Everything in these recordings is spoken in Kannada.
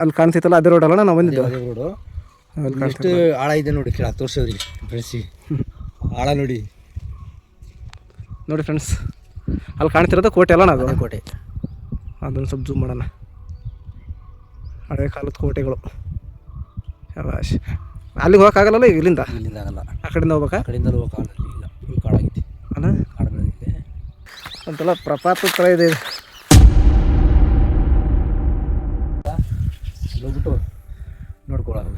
ಅಲ್ಲಿ ಕಾಣ್ತಿತ್ತಲ್ಲ ಅದೇ ರೋಡ್ ಅಲ್ಲ ನಾವು ಬಂದಿದ್ದು. ಅದೇ ರೋಡು. ಎಷ್ಟು ಆಳ ಇದೆ ನೋಡಿ, ಕೆಳ ತೋರಿಸೋದ್ರಿ ಫ್ರೆಂಡ್ಸಿ. ಆಳ ನೋಡಿ ಫ್ರೆಂಡ್ಸ್, ಅಲ್ಲಿ ಕಾಣ್ತಿರೋದು ಕೋಟೆ ಅಲ್ಲ ನಾವು. ಕೋಟೆ ಅದನ್ನು ಸ್ವಲ್ಪ ಜೂಮ್ ಮಾಡೋಣ. ಹಳೆ ಕಾಲದ ಕೋಟೆಗಳು. ಶಬಾಷ್. ಅಲ್ಲಿಗೆ ಹೋಗೋಕ್ಕಾಗಲ್ಲ ಈಗ ಇಲ್ಲಿಂದ ಆಗಲ್ಲ. ಆ ಕಡೆಯಿಂದ ಹೋಗ್ಬೇಕಾ? ಆ ಕಡೆಯಿಂದ ಹೋಗೋಕ್ಕಾಗಲ್ಲ. ಇಲ್ಲ ಫುಲ್ ಕಾಡಾಗಿದೆ ಅಲ್ಲ, ಕಾಡು ಬೆಳೆದಿದೆ. ಒಂಥರ ಪ್ರಪಾತ ಥರ ಇದೆ. ಹೋಗ್ಬಿಟ್ಟು ನೋಡ್ಕೊಳ್ಳೋದು.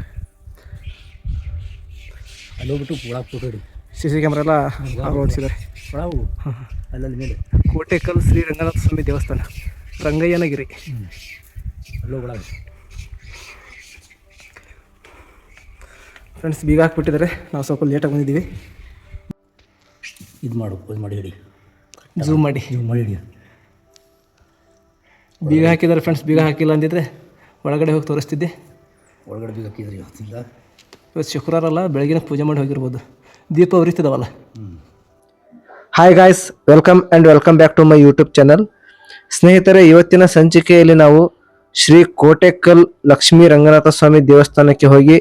ಅಲ್ಲಿ ಹೋಗ್ಬಿಟ್ಟು ಒಳಗೆ ಫೋಟೋ ಹಿಡಿ. CC ಕ್ಯಾಮ್ರಾ ಎಲ್ಲ ಅಳವಡಿಸಿದ್ದಾರೆ. ಒಳಗು ಅಲ್ಲಲ್ಲಿ ಮೇಲೆ ಕೋಟೆಕಲ್ ಶ್ರೀ ರಂಗನಾಥ ಸ್ವಾಮಿ ದೇವಸ್ಥಾನ, ರಂಗಯ್ಯನಗಿರಿ. ಅಲ್ಲೋ ಒಳಗೆ ಫ್ರೆಂಡ್ಸ್ ಬೀಗ ಹಾಕ್ಬಿಟ್ಟಿದ್ದಾರೆ. ನಾವು ಸ್ವಲ್ಪ ಲೇಟಾಗಿ ಬಂದಿದ್ದೀವಿ. ಇದು ಮಾಡಿ ಹಿಡಿ, ಝೂಮ್ ಮಾಡಿ ಹಿಡಿ. ಬೀಗ ಹಾಕಿದ್ದಾರೆ ಫ್ರೆಂಡ್ಸ್. ಬೀಗ ಹಾಕಿಲ್ಲ ಅಂದಿದ್ರೆ ಒಳಗಡೆ ಹೋಗಿ ತೋರಿಸ್ತಿದ್ದೆ. ಒಳಗಡೆ ಬೀಗ ಹಾಕಿದ್ರಿ ಇವತ್ತು ಶುಕ್ರವಾರ ಅಲ್ಲ, ಬೆಳಗಿನ ಪೂಜೆ ಮಾಡಿ ಹೋಗಿರ್ಬೋದು. ದೀಪ ಉರಿತಿದಾವಲ್ಲ. Hi guys, welcome back to my YouTube channel. ಸ್ನೇಹಿತರೆ, ಇವತ್ತಿನ ಸಂಚಿಕೆಯಲ್ಲಿ ನಾವು ಶ್ರೀ ಕೋಟೆಕಲ್ ಲಕ್ಷ್ಮೀ ರಂಗನಾಥ ಸ್ವಾಮಿ ದೇವಸ್ಥಾನಕ್ಕೆ ಹೋಗಿ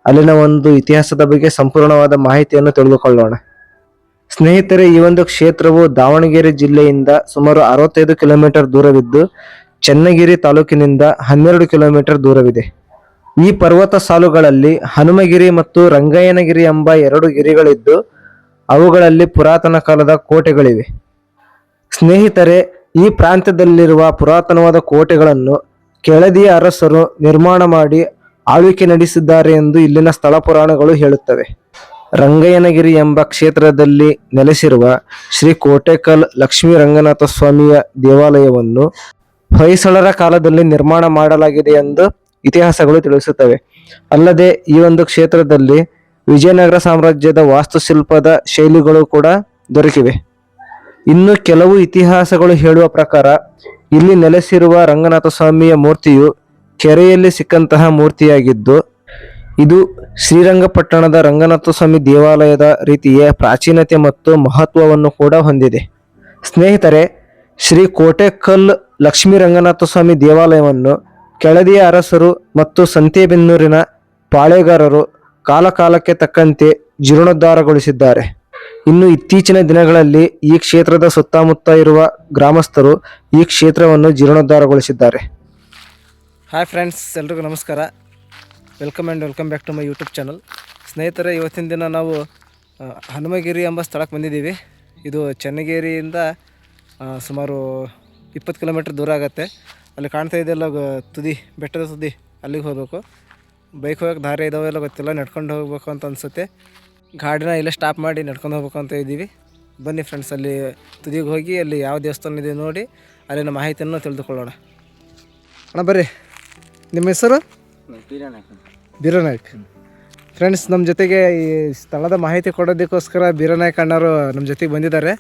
ಅಲ್ಲಿನ ಒಂದು ಇತಿಹಾಸದ ಬಗ್ಗೆ ಸಂಪೂರ್ಣವಾದ ಮಾಹಿತಿಯನ್ನು ತಿಳಿದುಕೊಳ್ಳೋಣ. ಸ್ನೇಹಿತರೆ, ಈ ಒಂದು ಕ್ಷೇತ್ರವು ದಾವಣಗೆರೆ ಜಿಲ್ಲೆಯಿಂದ ಸುಮಾರು 65 ಕಿಲೋಮೀಟರ್ ದೂರವಿದ್ದು ಚನ್ನಗಿರಿ ತಾಲೂಕಿನಿಂದ 12 ಕಿಲೋಮೀಟರ್ ದೂರವಿದೆ. ಈ ಪರ್ವತ ಸಾಲುಗಳಲ್ಲಿ ಹನುಮಗಿರಿ ಮತ್ತು ರಂಗಯ್ಯನಗಿರಿ ಎಂಬ 2 ಗಿರಿಗಳಿದ್ದು ಅವುಗಳಲ್ಲಿ ಪುರಾತನ ಕಾಲದ ಕೋಟೆಗಳಿವೆ. ಸ್ನೇಹಿತರೆ, ಈ ಪ್ರಾಂತ್ಯದಲ್ಲಿರುವ ಪುರಾತನವಾದ ಕೋಟೆಗಳನ್ನು ಕೆಳದಿಯ ಅರಸರು ನಿರ್ಮಾಣ ಮಾಡಿ ಆಳ್ವಿಕೆ ನಡೆಸಿದ್ದಾರೆ ಎಂದು ಇಲ್ಲಿನ ಸ್ಥಳ ಪುರಾಣಗಳು ಹೇಳುತ್ತವೆ. ರಂಗಯ್ಯನಗಿರಿ ಎಂಬ ಕ್ಷೇತ್ರದಲ್ಲಿ ನೆಲೆಸಿರುವ ಶ್ರೀ ಕೋಟೆಕಲ್ ಲಕ್ಷ್ಮೀ ರಂಗನಾಥ ಸ್ವಾಮಿಯ ದೇವಾಲಯವನ್ನು ಹೊಯ್ಸಳರ ಕಾಲದಲ್ಲಿ ನಿರ್ಮಾಣ ಮಾಡಲಾಗಿದೆ ಎಂದು ಇತಿಹಾಸಗಳು ತಿಳಿಸುತ್ತವೆ. ಅಲ್ಲದೆ ಈ ಒಂದು ಕ್ಷೇತ್ರದಲ್ಲಿ ವಿಜಯನಗರ ಸಾಮ್ರಾಜ್ಯದ ವಾಸ್ತುಶಿಲ್ಪದ ಶೈಲಿಗಳು ಕೂಡ ದೊರಕಿವೆ. ಇನ್ನು ಕೆಲವು ಇತಿಹಾಸಗಳು ಹೇಳುವ ಪ್ರಕಾರ ಇಲ್ಲಿ ನೆಲೆಸಿರುವ ರಂಗನಾಥ ಸ್ವಾಮಿಯ ಮೂರ್ತಿಯು ಕೆರೆಯಲ್ಲಿ ಸಿಕ್ಕಂತಹ ಮೂರ್ತಿಯಾಗಿದ್ದು ಇದು ಶ್ರೀರಂಗಪಟ್ಟಣದ ರಂಗನಾಥ ಸ್ವಾಮಿ ದೇವಾಲಯದ ರೀತಿಯ ಪ್ರಾಚೀನತೆ ಮತ್ತು ಮಹತ್ವವನ್ನು ಕೂಡ ಹೊಂದಿದೆ. ಸ್ನೇಹಿತರೆ, ಶ್ರೀ ಕೋಟೆಕಲ್ ಲಕ್ಷ್ಮೀ ರಂಗನಾಥ ಸ್ವಾಮಿ ದೇವಾಲಯವನ್ನು ಕೆಳದಿಯ ಅರಸರು ಮತ್ತು ಸಂತೆಬೆನ್ನೂರಿನ ಪಾಳೆಗಾರರು ಕಾಲಕಾಲಕ್ಕೆ ತಕ್ಕಂತೆ ಜೀರ್ಣೋದ್ಧಾರಗೊಳಿಸಿದ್ದಾರೆ. ಇನ್ನು ಇತ್ತೀಚಿನ ದಿನಗಳಲ್ಲಿ ಈ ಕ್ಷೇತ್ರದ ಸುತ್ತಮುತ್ತ ಇರುವ ಗ್ರಾಮಸ್ಥರು ಈ ಕ್ಷೇತ್ರವನ್ನು ಜೀರ್ಣೋದ್ಧಾರಗೊಳಿಸಿದ್ದಾರೆ. ಹಾಯ್ ಫ್ರೆಂಡ್ಸ್, ಎಲ್ರಿಗೂ ನಮಸ್ಕಾರ. Welcome back to my YouTube channel. ಸ್ನೇಹಿತರೆ, ಇವತ್ತಿನ ದಿನ ನಾವು ಹನುಮಗಿರಿ ಎಂಬ ಸ್ಥಳಕ್ಕೆ ಬಂದಿದ್ದೀವಿ. ಇದು ಚನ್ನಗಿರಿಯಿಂದ ಸುಮಾರು 20 ಕಿಲೋಮೀಟ್ರ್ ದೂರ ಆಗುತ್ತೆ. ಅಲ್ಲಿ ಕಾಣ್ತಾ ಇದೆಯಲ್ಲ ತುದಿ, ಬೆಟ್ಟದ ತುದಿ, ಅಲ್ಲಿಗೆ ಹೋಗಬೇಕು. ಬೈಕ್ ಹೋಗೋಕ್ಕೆ ದಾರಿ ಇದಾವೆಲ್ಲ ಗೊತ್ತಿಲ್ಲ, ನಡ್ಕೊಂಡು ಹೋಗ್ಬೇಕು ಅಂತ ಅನಿಸುತ್ತೆ. ಗಾಡಿನ ಇಲ್ಲೇ ಸ್ಟಾಪ್ ಮಾಡಿ ನಡ್ಕೊಂಡು ಹೋಗ್ಬೇಕು ಅಂತ ಇದ್ದೀವಿ. ಬನ್ನಿ ಫ್ರೆಂಡ್ಸ್, ಅಲ್ಲಿ ತುದಿಗೆ ಹೋಗಿ ಅಲ್ಲಿ ಯಾವ ದೇವಸ್ಥಾನ ಇದೆ ನೋಡಿ ಅಲ್ಲಿನ ಮಾಹಿತಿಯನ್ನು ತಿಳಿದುಕೊಳ್ಳೋಣ. ಅಣ್ಣ ಬರ್ರಿ, ನಿಮ್ಮ ಹೆಸರು? ಬೀರನಾಯ್ಕ. ಫ್ರೆಂಡ್ಸ್, ನಮ್ಮ ಜೊತೆಗೆ ಈ ಸ್ಥಳದ ಮಾಹಿತಿ ಕೊಡೋದಕ್ಕೋಸ್ಕರ ಬೀರನಾಯ್ಕ ಅಣ್ಣವರು ನಮ್ಮ ಜೊತೆಗೆ ಬಂದಿದ್ದಾರೆ.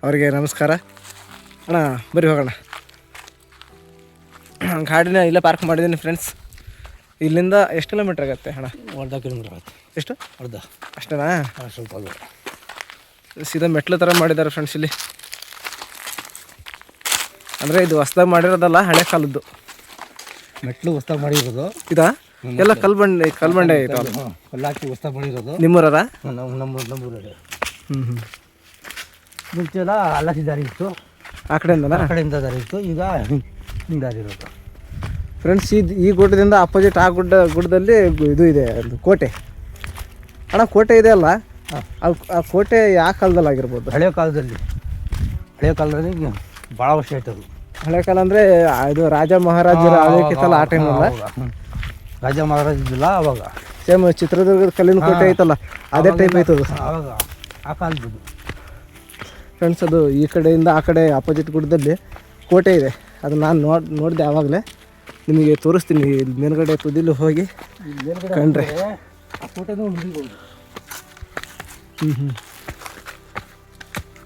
ಅವರಿಗೆ ನಮಸ್ಕಾರ. ಅಣ್ಣ ಬರ್ರಿ ಹೋಗೋಣ. ಗಾಡಿನ ಇಲ್ಲೇ ಪಾರ್ಕ್ ಮಾಡಿದ್ದೀನಿ ಫ್ರೆಂಡ್ಸ್. ಇಲ್ಲಿಂದ ಎಷ್ಟು ಕಿಲೋಮೀಟ್ರ್ ಆಗುತ್ತೆ ಅಣ್ಣ? 1/2 ಕಿಲೋಮೀಟ್ರ್ ಆಗುತ್ತೆ. ಎಷ್ಟು? ಅರ್ಧ ಅಷ್ಟೇನಾ? ಸ್ವಲ್ಪ ಸೀದಾ ಮೆಟ್ಲು ಥರ ಮಾಡಿದ್ದಾರೆ ಫ್ರೆಂಡ್ಸ್ ಇಲ್ಲಿ. ಅಂದರೆ ಇದು ಹೊಸ್ದಾಗಿ ಮಾಡಿರೋದಲ್ಲ, ಹಳೆ ಕಾಲದ್ದು ಮೆಟ್ಲು ಹೊಸ್ದಾಗಿ ಮಾಡಿರೋದು. ಇದಾ? ಎಲ್ಲ ಕಲ್ಬಂಡೆ ಆಯಿತು. ಕಲ್ಲಾಕಿ ಹೊಸ್ದಾಗಿ ಮಾಡಿರೋದು. ನಿಮ್ಮೂರ? ನಮ್ಮೂರೇ. ಮುಂಚೆ ಎಲ್ಲ ಅಲ್ಲಾಸಿ ದಾರಿ ಇತ್ತು, ಆ ಕಡೆಯಿಂದ ದಾರಿ ಇತ್ತು. ಈಗ ಹಿಂಗೆ ದಾರಿ ಇರೋದು ಫ್ರೆಂಡ್ಸ್. ಈ ಗುಡ್ಡದಿಂದ ಅಪೋಸಿಟ್ ಆ ಗುಡ್ಡದಲ್ಲಿ ಇದು ಇದೆ, ಒಂದು ಕೋಟೆ. ಅಣ್ಣ ಕೋಟೆ ಇದೆ ಅಲ್ಲ, ಆ ಕೋಟೆ ಯಾವ ಕಾಲದಲ್ಲಿ ಆಗಿರ್ಬೋದು? ಹಳೆಯ ಕಾಲದಲ್ಲಿ ಭಾಳ ವರ್ಷ ಆಯ್ತು ಅದು. ಹಳೆ ಕಾಲ ಅಂದರೆ ಇದು ರಾಜ ಮಹಾರಾಜರ ಆಳ್ವಿಕೆತ್ತಲ್ಲ, ಆ ಟೈಮಲ್ಲ? ರಾಜ ಮಹಾರಾಜ ಇದ್ದಿಲ್ಲ ಅವಾಗ. ಸೇಮ್ ಚಿತ್ರದುರ್ಗದ ಕಲ್ಲಿನ ಕೋಟೆ ಐತಲ್ಲ, ಅದೇ ಟೈಪ್ ಐತದು ಅವಾಗ, ಆ ಕಾಲದ್ದು ಫ್ರೆಂಡ್ಸ್. ಅದು ಈ ಕಡೆಯಿಂದ ಆ ಕಡೆ ಅಪೋಸಿಟ್ ಗುಡ್ಡದಲ್ಲಿ ಕೋಟೆ ಇದೆ. ಅದು ನಾನು ನೋಡಿದೆ ಆವಾಗಲೇ. ನಿಮಗೆ ತೋರಿಸ್ತೀನಿ. ಮೇಲ್ಗಡೆ ತುದಿಲು ಹೋಗಿ ಕಂಡ್ರೆ ಆ ಕೋಟೆನೂ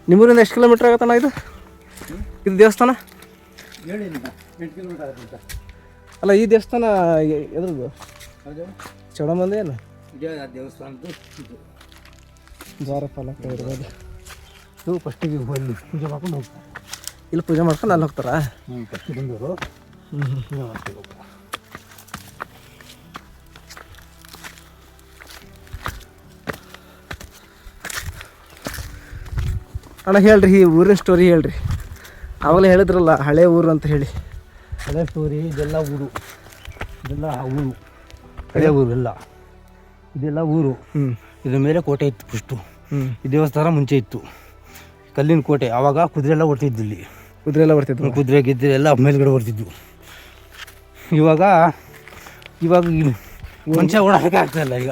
ನಿಮ್ಮೂರಿಂದ ಎಷ್ಟು ಕಿಲೋಮೀಟ್ರ್ ಆಗುತ್ತಣ್ಣ ಇದು ದೇವಸ್ಥಾನ? 8 ಕಿಲೋಮೀಟ್ರ್ ಆಗುತ್ತೆ. ಅಲ್ಲ, ಈ ದೇವಸ್ಥಾನ ಎದ್ರದ್ದು? ಚೌಡಮ್ಮಂದು ಏನು ದೇವಸ್ಥಾನದ್ದು ದ್ವಾರಪಾಲಕ ಇರ್ಬೋದು. ಇದು ಫಸ್ಟಿಗೆ ಅಲ್ಲಿ ಪೂಜೆ ಮಾಡ್ಕೊಂಡು ಹೋಗ್ತಾರೆ. ಇಲ್ಲಿ ಪೂಜೆ ಮಾಡ್ಕೊಂಡು ಅಲ್ಲಿ ಹೋಗ್ತಾರಾ? ಫಸ್ಟಿಗೆ ಬಂದವರು ಅಣ್ಣ ಹೇಳ್ರಿ ಈ ಊರಿನ ಸ್ಟೋರಿ ಹೇಳ್ರಿ. ಆವಾಗಲೇ ಹೇಳಿದ್ರಲ್ಲ ಹಳೆ ಊರು ಅಂತ ಹೇಳಿ. ಹಳೆ ಸ್ಟೋರಿ ಇದೆಲ್ಲ ಊರು, ಇದೆಲ್ಲ ಊರು, ಹಳೆ ಊರು ಎಲ್ಲ, ಇದೆಲ್ಲ ಊರು. ಇದ್ರ ಮೇಲೆ ಕೋಟೆ ಇತ್ತು ಫಸ್ಟು. ಈ ದೇವಸ್ಥಾನ ಮುಂಚೆ ಇತ್ತು, ಕಲ್ಲಿನ ಕೋಟೆ. ಆವಾಗ ಕುದುರೆ ಎಲ್ಲ ಓಡ್ತಿದ್ದು ಇಲ್ಲಿ, ಕುದುರೆ ಎಲ್ಲ ಬರ್ತಿದ್ವು, ಕುದುರೆ ಗಿದ್ರೆ ಎಲ್ಲ ಮೇಲ್ಗಡೆ ಬರ್ತಿದ್ವು. ಇವಾಗ ಮನುಷ್ಯ ಓಡಾಡೋಕೆ ಆಗ್ತಾಯಿಲ್ಲ ಈಗ,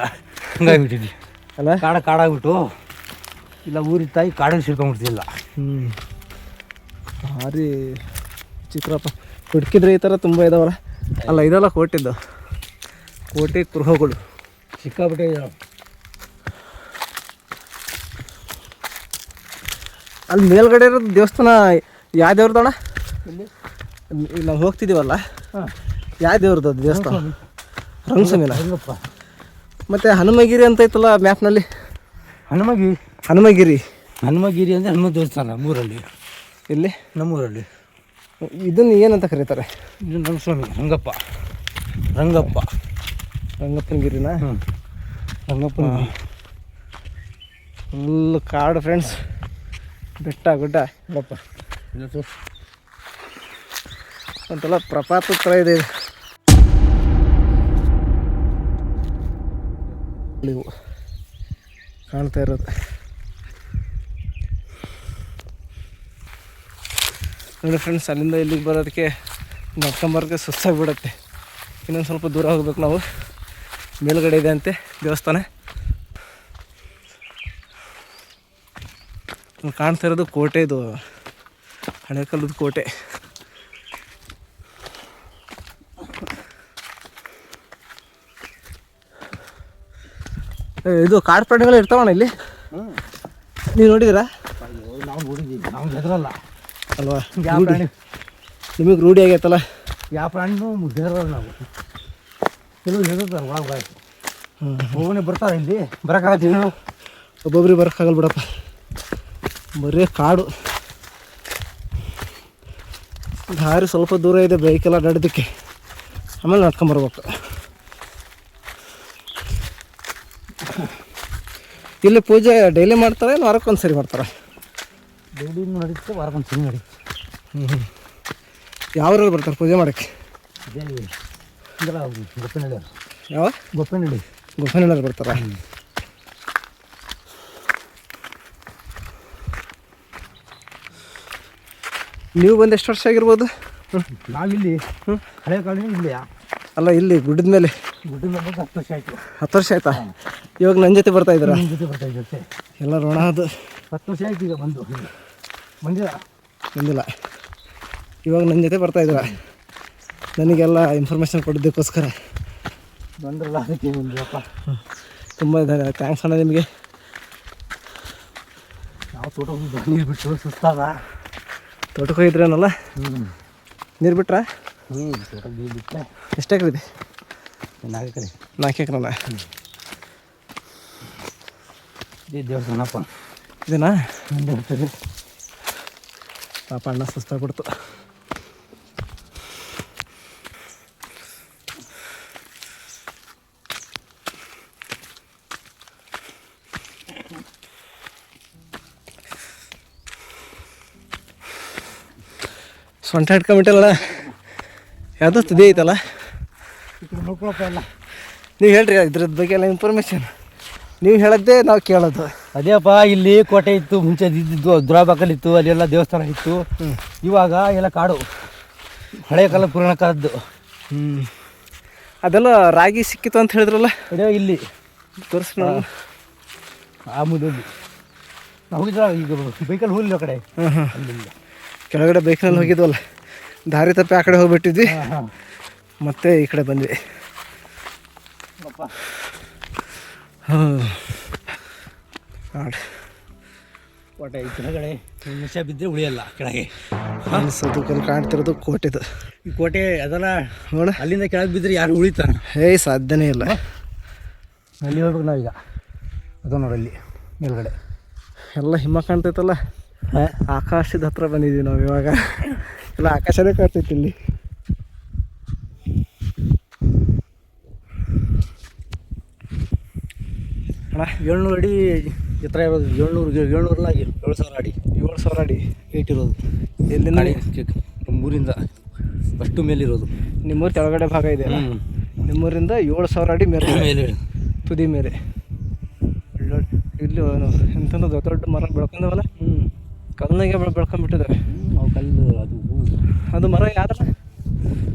ಹಂಗಾಗ್ಬಿಟ್ಟಿದ್ವಿ ಅಲ್ಲ. ಕಾಡಾಗ್ಬಿಟ್ಟು ಇಲ್ಲ ಊರಿತ್ತಾಗಿ ಕಾಡಲ್ಲಿ ಸಿಡ್ಕೊಂಡ್ಬಿಡ್ತಿಲ್ಲ. ಭಾರಿ ಚಿತ್ರಪ್ಪ. ಹುಡುಕಿದ್ರೆ ಈ ಥರ ತುಂಬ ಇದಾವಲ್ಲ. ಅಲ್ಲ ಇದೆಲ್ಲ ಕೋಟೆದ್ದು, ಕೋಟೆ ಕುರುಹುಗಳು ಸಿಕ್ಕಾಬಿಟ್ಟೆ ಇದಾವೆ. ಅಲ್ಲಿ ಮೇಲ್ಗಡೆ ಇರೋದು ದೇವಸ್ಥಾನ ಯಾವ ದೇವ್ರದಣ್ಣ? ಇಲ್ಲಿ ನಾವು ಹೋಗ್ತಿದ್ದೀವಲ್ಲ, ಯಾವ ದೇವ್ರದ್ದು ಅದು ದೇವಸ್ಥಾನ? ರಂಗಸ್ವಾಮಿನ. ಮತ್ತು ಹನುಮಗಿರಿ ಅಂತ ಐತಲ್ಲ ಮ್ಯಾಪ್ನಲ್ಲಿ. ಹನುಮಗಿರಿ ಹನುಮಗಿರಿ ಅಂದರೆ ಹನುಮ ದೇವಸ್ಥಾನ ಮೂರಲ್ಲಿ, ಇಲ್ಲಿ ನಮ್ಮೂರಲ್ಲಿ. ಇದನ್ನು ಏನಂತ ಕರೀತಾರೆ? ಇದು ರಂಗಸ್ವಾಮಿ, ರಂಗಪ್ಪನ ಗಿರಿನಾ? ರಂಗಪ್ಪನ ಫುಲ್ ಕಾಡು ಫ್ರೆಂಡ್ಸ್, ಬೆಟ್ಟ ಗುಡ್ಡ ನೋಡಪ್ಪ. ಒಂಥರ ಪ್ರಪಾತ ಥರ ಇದೆ ಇದು. ಇವು ಕಾಣ್ತಾ ಇರೋದು ನೋಡಿ ಫ್ರೆಂಡ್ಸ್. ಅಲ್ಲಿಂದ ಇಲ್ಲಿಗೆ ಬರೋದಕ್ಕೆ ನಡ್ಕೊಂಬರೋಕ್ಕೆ ಸುಸ್ತಾಗಿಬಿಡತ್ತೆ. ಇನ್ನೊಂದು ಸ್ವಲ್ಪ ದೂರ ಹೋಗ್ಬೇಕು ನಾವು. ಮೇಲ್ಗಡೆ ಇದೆ ಅಂತೆ ದೇವಸ್ಥಾನ. ಕಾಣ್ತಾ ಇರೋದು ಕೋಟೆ, ಇದು ಹಳೆ ಕಾಲದ ಕೋಟೆ. ಇದು ಕಾಡು ಪ್ರಾಣಿಗಳು ಇರ್ತಾವಣ್ಣ ಇಲ್ಲಿ, ನೀವು ನೋಡಿದಿರಾ? ನಾವು ನೋಡಿದ್ದೀವಿ, ನಾವು ಹೆದರಲ್ಲ ಅಲ್ವಾ? ಯಾವ ಪ್ರಾಣಿ ನಿಮಗೆ ರೂಢಿ ಆಗೈತಲ್ಲ. ಯಾವ ಪ್ರಾಣಿನೂ ಹೆದರಲ್ಲ ನಾವು. ಕೆಲವು ಹೆದರ್ತಾರೆ ಒಳಗೆ, ಒಬ್ಬನೇ ಬರ್ತಾರೆ ಇಲ್ಲಿ ಬರೋಕ್ಕಾಗತ್ತೀವಿ ನಾವು. ಒಬ್ಬೊಬ್ರಿಗೆ ಬರೋಕ್ಕಾಗಲ್ಲ ಬಿಡಪ್ಪ, ಬರೀ ಕಾಡು. ದಾರಿ ಸ್ವಲ್ಪ ದೂರ ಇದೆ ಬೈಕೆಲ್ಲ ನಡೆದಕ್ಕೆ, ಆಮೇಲೆ ನಡ್ಕೊಂಬರ್ಬೇಕು. ಇಲ್ಲಿ ಪೂಜೆ ಡೈಲಿ ಮಾಡ್ತಾರೆ, ವಾರಕ್ಕೊಂದು ಸರಿ ಮಾಡ್ತಾರೆ? ಡೈಲಿನೂ ನಡೀತೆ, ವಾರಕ್ಕೊಂದು ಸರಿ ನಡೀತೆ. ಯಾವ್ರಲ್ಲಿ ಬರ್ತಾರೆ ಪೂಜೆ ಮಾಡೋಕ್ಕೆ? ಇದೇ ಇದೆಲ್ಲ ಗೊಪ್ಪನಹಳ್ಳಿ. ಯಾವ ಗೊಪ್ಪನಹಳ್ಳಿ ಬರ್ತಾರ? ನೀವು ಬಂದು ಎಷ್ಟು ವರ್ಷ ಆಗಿರ್ಬೋದು? ನಾವಿಲ್ಲಿ ಹಳೆ ಕಾಲದಿಂದ ಇಲ್ಲಿ. ಅಲ್ಲ ಇಲ್ಲಿ ಗುಡ್ಡದ ಮೇಲೆ 10 ವರ್ಷ ಆಯಿತು. 10 ವರ್ಷ ಆಯ್ತಾ? ಇವಾಗ ನನ್ನ ಜೊತೆ ಬರ್ತಾ ಇದ್ದೀರಾ? ನಿಮ್ಮ ಜೊತೆ ಬರ್ತಾ ಇದ್ದೆ ಎಲ್ಲ ಋಣ ಅದು. 10 ವರ್ಷ ಆಯ್ತು ಈಗ ಬಂದಿಲ್ಲ. ಇವಾಗ ನನ್ನ ಜೊತೆ ಬರ್ತಾ ಇದ್ದೀರಾ, ನನಗೆಲ್ಲ ಇನ್ಫಾರ್ಮೇಷನ್ ಕೊಡೋದಕ್ಕೋಸ್ಕರ. ಬಂದ್ರಲ್ಲ ಅದಕ್ಕೆ ಬಂದ್ರಪ್ಪ. ತುಂಬ ಥ್ಯಾಂಕ್ಸ್ ಅಣ್ಣ ನಿಮಗೆ. ನಾವು ತೋಟಕ್ಕೆ ನೀರು ಬಿಟ್ಟು ಸುಸ್ತಾದ. ತೋಟಕ್ಕೆ ಹೋಗಿದ್ರೇನಲ್ಲ? ನೀರು ಬಿಟ್ರಾ? ತೋಟಕ್ಕೆ ನೀರು ಬಿಟ್ಟರೆ. ಎಷ್ಟು ಎಕರೆ ಇದೆ? 4 ಎಕರೆ. 4 ಎಕರೆನಾ? ಇದೇ ದೇವಸ್ಥಾನಪ್ಪ. ಇದೇನಾ? ಇರ್ತದೆ. ಪಾಪ ಅಣ್ಣ ಸುಸ್ತಾಗ್ಬಿಡ್ತು. ಸೊಂಟ ಹಿಡ್ಕೊಂಬಿಟ್ಟಲ್ಲ, ಯಾವುದೋ ತುದಿ ಐತಲ್ಲ, ನೋಡ್ಕೊಳಪ್ಪ ಎಲ್ಲ. ನೀವು ಹೇಳ್ರಿ ಇದ್ರದ್ದು ಬಗ್ಗೆ ಎಲ್ಲ ಇನ್ಫಾರ್ಮೇಷನ್. ನೀವು ಹೇಳದ್ದೇ ನಾವು ಕೇಳೋದು. ಅದೇಪ್ಪ, ಇಲ್ಲಿ ಕೋಟೆ ಇತ್ತು ಮುಂಚೆ ಇದ್ದಿದ್ದು, ದುರಾಬಾಕಲ್ಲಿತ್ತು, ಅಲ್ಲೆಲ್ಲ ದೇವಸ್ಥಾನ ಇತ್ತು. ಇವಾಗ ಎಲ್ಲ ಕಾಡು, ಹಳೆಯ ಕಾಲ ಪುರಾಣ ಕಾಲದ್ದು. ಅದೆಲ್ಲ ರಾಗಿ ಸಿಕ್ಕಿತ್ತು ಅಂತ ಹೇಳಿದ್ರಲ್ಲ, ಇಲ್ಲಿ ತೋರಿಸಿ ನಾವು. ಆ ಮುದಲ್ಲಿ ನಾವು ಹೋಗಿದ್ರ, ಈಗ ಬೈಕಲ್ಲಿ ಹೋಗಿಲ್ಲ ಆ ಕಡೆ. ಕೆಳಗಡೆ ಬೈಕ್ನಲ್ಲಿ ಹೋಗಿದ್ವಲ್ಲ, ದಾರಿ ತಪ್ಪಿ ಆ ಕಡೆ ಹೋಗ್ಬಿಟ್ಟಿದ್ವಿ, ಮತ್ತೆ ಈ ಕಡೆ ಬಂದ್ವಿ. ಕೋಟೆ ಈ ಕೆಳಗಡೆ ನಿಮಿಷ ಬಿದ್ದರೆ ಉಳಿಯಲ್ಲ ಕೆಳಗೆ. ಅನ್ಸೋದು ಕಾಣ್ತಿರೋದು ಕೋಟೆದು. ಈ ಕೋಟೆ ಅದೆಲ್ಲ ನೋಡ, ಅಲ್ಲಿಂದ ಕೆಳಗೆ ಬಿದ್ದರೆ ಯಾರು ಉಳಿತಾರ? ಸಾಧ್ಯನೇ ಇಲ್ಲ. ಅಲ್ಲಿ ಹೋಗ್ಬೇಕು ನಾವೀಗ. ಅದು ನೋಡಲ್ಲಿ ಮೇಲ್ಗಡೆ ಎಲ್ಲ ಹಿಮ ಕಾಣ್ತೈತಲ್ಲ, ಆಕಾಶದ ಹತ್ರ ಬಂದಿದ್ದೀವಿ ನಾವು ಇವಾಗ. ಎಲ್ಲ ಆಕಾಶನೇ ಕಾಣ್ತೈತಿ ಇಲ್ಲಿ. 700 ಅಡಿ ಎತ್ತರ ಇರೋದು 700 700 ಅಡಿ 7,000 ಅಡಿ ಏಟ್ ಇರೋದು. ಎಲ್ಲಿಂದ ನಮ್ಮೂರಿಂದ ಅಷ್ಟು ಮೇಲಿರೋದು. ನಿಮ್ಮೂರು ಕೆಳಗಡೆ ಭಾಗ ಇದೆ ನಿಮ್ಮೂರಿಂದ 7,000 ಅಡಿ ಮೇಲೆ ಮೇಲೆ ತುದಿ ಮೇಲೆ ಇಲ್ಲಿ ಎಂತಂದು ದೊಡ್ಡ ದೊಡ್ಡ ಮರ ಬೆಳ್ಕೊಂಡವಲ್ಲ. ಕಲ್ಲಿನಾಗೆ ಬೆಳ್ಕೊಂಡ್ಬಿಟ್ಟಿದ್ದಾವೆ. ಅವು ಕಲ್ಲು ಅದು ಮರ ಯಾವ್ದಲ್ಲ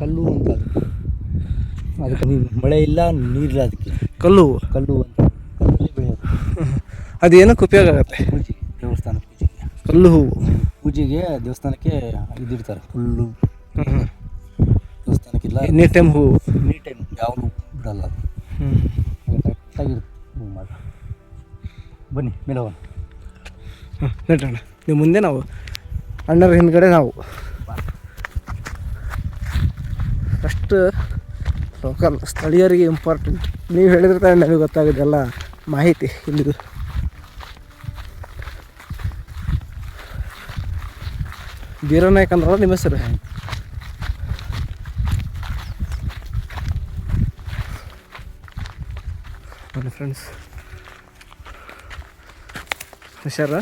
ಕಲ್ಲು ಅಂತ ಅದಕ್ಕೆ ಮಳೆ ಇಲ್ಲ ನೀರಿಲ್ಲ ಅದಕ್ಕೆ ಕಲ್ಲು ಕಲ್ಲು ಅಂತ ಕಲ್ಲಲ್ಲಿ ಬೆಳೆಯೋದು. ಅದು ಏನಕ್ಕೆ ಉಪಯೋಗ ಆಗುತ್ತೆ? ಪೂಜೆ ದೇವಸ್ಥಾನ ಪೂಜೆಗೆ ಕಲ್ಲು ಹೂವು ಪೂಜೆಗೆ ದೇವಸ್ಥಾನಕ್ಕೆ ಇದಿರ್ತಾರೆ ಫುಲ್ಲು. ದೇವಸ್ಥಾನಕ್ಕಿಲ್ಲ ಎನಿ ಟೈಮ್ ಹೂವು ಎನಿ ಟೈಮ್ ಯಾವುದು ಬಿಡಲ್ಲ ಅದು ಕರೆಕ್ಟಾಗಿರುತ್ತೆ ಹೂವು ಮಾಡ. ಬನ್ನಿ ಮೇಲೆ ಹೋಗೋಣ. ನಡೋಣ. ನೀವು ಮುಂದೆ ನಾವು ಅಣ್ಣರ ಹಿಂದ್ಗಡೆ ನಾವು ಅಷ್ಟು ಲೋಕಲ್ ಸ್ಥಳೀಯರಿಗೆ ಇಂಪಾರ್ಟೆಂಟ್. ನೀವು ಹೇಳಿದ್ರೆ ತಾನೇ ನಮಗೆ ಗೊತ್ತಾಗೋದೆಲ್ಲ ಮಾಹಿತಿ ಇಲ್ಲಿದು. ಬೀರನಾಯಕ್ ಅಂದ್ರಲ್ಲ ನಿಮ್ಮ ಹೆಸರು? ಬನ್ನಿ ಫ್ರೆಂಡ್ಸ್, ಹುಷಾರ.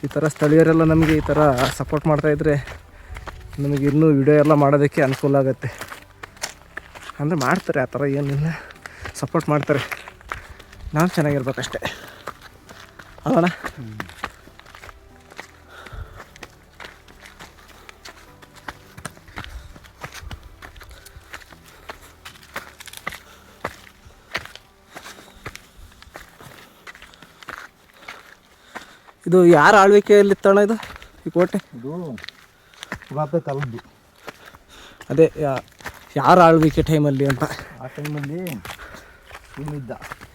ಈ ಥರ ಸ್ಥಳೀಯರೆಲ್ಲ ನಮಗೆ ಈ ಥರ ಸಪೋರ್ಟ್ ಮಾಡ್ತಾಯಿದ್ರೆ ನಮಗೆ ಇನ್ನೂ ವಿಡಿಯೋ ಎಲ್ಲ ಮಾಡೋದಕ್ಕೆ ಅನುಕೂಲ ಆಗುತ್ತೆ. ಅಂದರೆ ಮಾಡ್ತಾರೆ, ಆ ಥರ ಏನಿಲ್ಲ, ಸಪೋರ್ಟ್ ಮಾಡ್ತಾರೆ. ನಾವು ಚೆನ್ನಾಗಿರ್ಬೇಕಷ್ಟೆ ಅಲ್ಲಣ್ಣ. ಇದು ಯಾರ ಆಳ್ವಿಕೆಯಲ್ಲಿತ್ತಣ್ಣ ಇದು ಈ ಕೋಟೆ? ಇದು ಪುರಾತನ ಕಾಲದ್ದು. ಅದೇ ಯಾರ ಆಳ್ವಿಕೆ ಟೈಮಲ್ಲಿ ಅಂತ? ಆ ಟೈಮಲ್ಲಿ ಇವನಿದ್ದ,